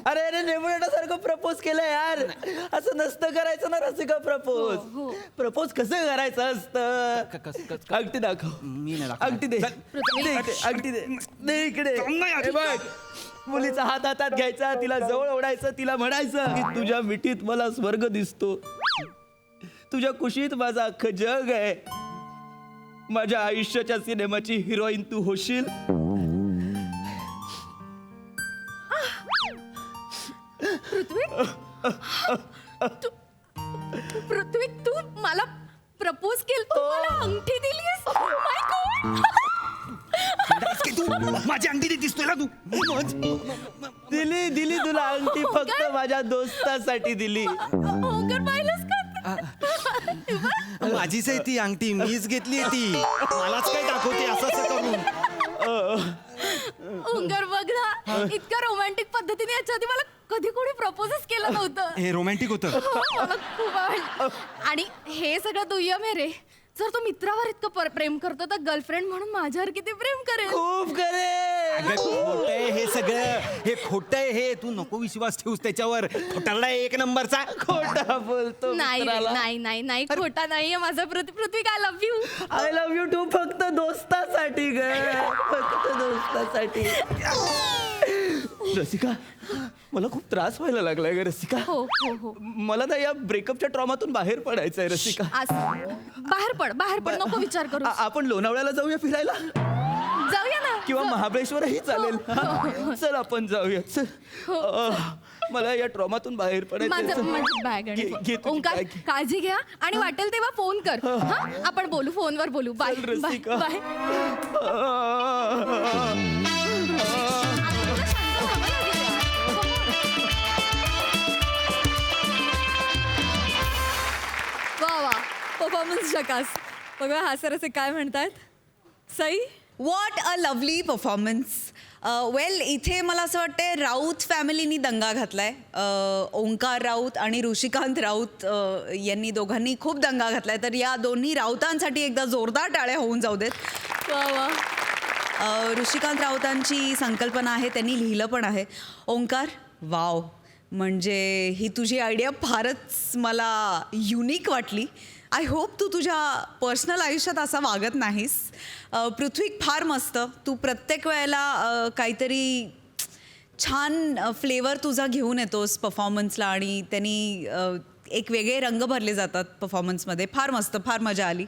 अरे नेमण्यासारखं प्रपोज केलं यार. असं नसतं करायचं ना रसिका प्रपोज. प्रपोज कसं करायचं असतं. अंगठी दाखव. मी नाही दाखवणार. अंगठी दे. अंगठी दे इकडे. हे बघ, मुलीचा हात हातात घ्यायचा, तिला जवळ ओढायचं, तिला म्हणायचं की तुझ्या मिठीत मला स्वर्ग दिसतो, तुझ्या कुशीत माझा अख्खं जग आहे, माझ्या आयुष्याच्या सिनेमाची हिरोईन तू होशील. पृथ्वी तू मला प्रपोज केलं, तू मला अंगठी दिलीस. माय गॉड. माझी अंगठी देतीस तुला तू दिली तुला अंगठी फक्त माझ्या दोस्तासाठी दिली. ओंकार पाहिलंस का? माझीच आहे ती अंगठी मीच घेतली ती मलाच काय दाखवते असं करून ओंकार बघ ना, इतक्या रोमॅन्टिक पद्धतीने याच्या आधी मला कधी कोणी प्रपोजच केलं नव्हतं. हे रोमॅन्टिक होतं. मला खूप आवडलं. आणि हे सगळं दुय्यम आहे रे. जर तो मित्रावर इतकं प्रेम करतो तर गर्लफ्रेंड म्हणून माझ्यावर किती प्रेम करेल. खूप करे. खोटंय हे सगळं हे खोटंय हे तू नको विश्वास ठेवूस त्याच्यावर खोटारडा एक नंबरचा खोटा बोलतो नाही रे, मित्राला. नाही खोटा नाहीये माझा. Prithvi I love you. I love you too फक्त दोस्तासाठी ग. फक्त दोस्तासाठी. रसिका मला खूप त्रास व्हायला लागलाय ग रसिका. हो मला ना या ब्रेकअपच्या ट्रॉमातून बाहेर पडायचंय रसिका. बाहेर पड नको विचार करू. आपण लोणावळ्याला जाऊया फिरायला जाऊया ना. किंवा महाबळेश्वरही चालेल. चल आपण जाऊया चल. मला या ट्रॉमातून बाहेर पडायचं. माझी बॅग आणि घे तुझी ओंकार bag. काळजी घ्या आणि वाटेल तेव्हा फोन कर. हा आपण बोलू, फोनवर बोलू. बाय चल बाय रसिका. बाय. वा परफॉर्मन्स झकास. बघा हा सर असे काय म्हणतात. Sai what a lovely performance. Well इथे मला असं वाटतं राऊत फॅमिलीनी दंगा घातलाय. ओंकार राऊत आणि ऋषिकांत राऊत यांनी दोघांनी खूप दंगा घातलाय. तर या दोन्ही राऊतांसाठी एकदा जोरदार टाळ्या होऊन जाऊ देत. वा ऋषिकांत राऊतांची संकल्पना आहे, त्यांनी लिहिलं पण आहे. ओंकार वाव, म्हणजे ही तुझी आयडिया फारच मला युनिक वाटली. आय होप तू तुझ्या पर्सनल आयुष्यात असा वागत नाहीस. पृथ्वी फार मस्त. तू प्रत्येक वेळेला काहीतरी छान फ्लेवर तुझा घेऊन येतोस परफॉर्मन्सला आणि त्यांनी एक वेगळे रंग भरले जातात परफॉर्मन्समध्ये. फार मस्त, फार मजा आली.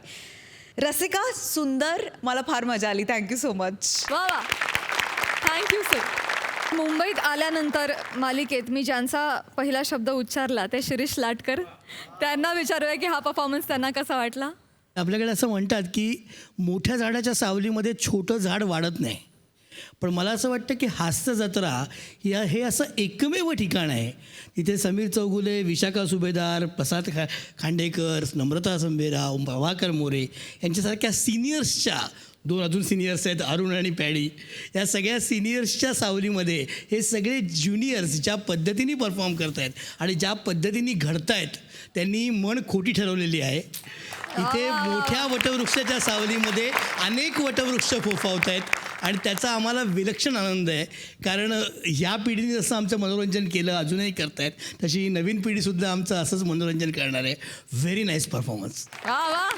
रसिका सुंदर, मला फार मजा आली. Thank you so much. वा थँक्यू सर. मुंबईत आल्यानंतर मालिकेत मी ज्यांचा पहिला शब्द उच्चारला ते शिरीष लाटकर. त्यांना विचारूया की हा परफॉर्मन्स त्यांना कसा वाटला. आपल्याकडे असं म्हणतात की मोठ्या झाडाच्या सावलीमध्ये छोटं झाड वाढत नाही, पण मला असं वाटतं की हास्य जत्रा हे असं एकमेव ठिकाण आहे तिथे समीर चौगुले, विशाखा सुभेदार, प्रसाद खांडेकर, नम्रता संभेराव, प्रभाकर मोरे यांच्यासारख्या सिनियर्सच्या, दोन अजून सिनियर्स आहेत अरुण आणि पॅडी, या सगळ्या सिनियर्सच्या सावलीमध्ये हे सगळे ज्युनियर्स ज्या पद्धतीने परफॉर्म करत आहेत आणि ज्या पद्धतीने घडत आहेत त्यांनी मन खोटी ठरवलेली आहे. इथे मोठ्या वटवृक्षाच्या सावलीमध्ये अनेक वटवृक्ष फोफावत आहेत आणि त्याचा आम्हाला विलक्षण आनंद आहे. कारण ह्या पिढीने जसं आमचं मनोरंजन केलं, अजूनही करतायत, तशी नवीन पिढीसुद्धा आमचं असंच मनोरंजन करणार आहे. Very nice performance. वा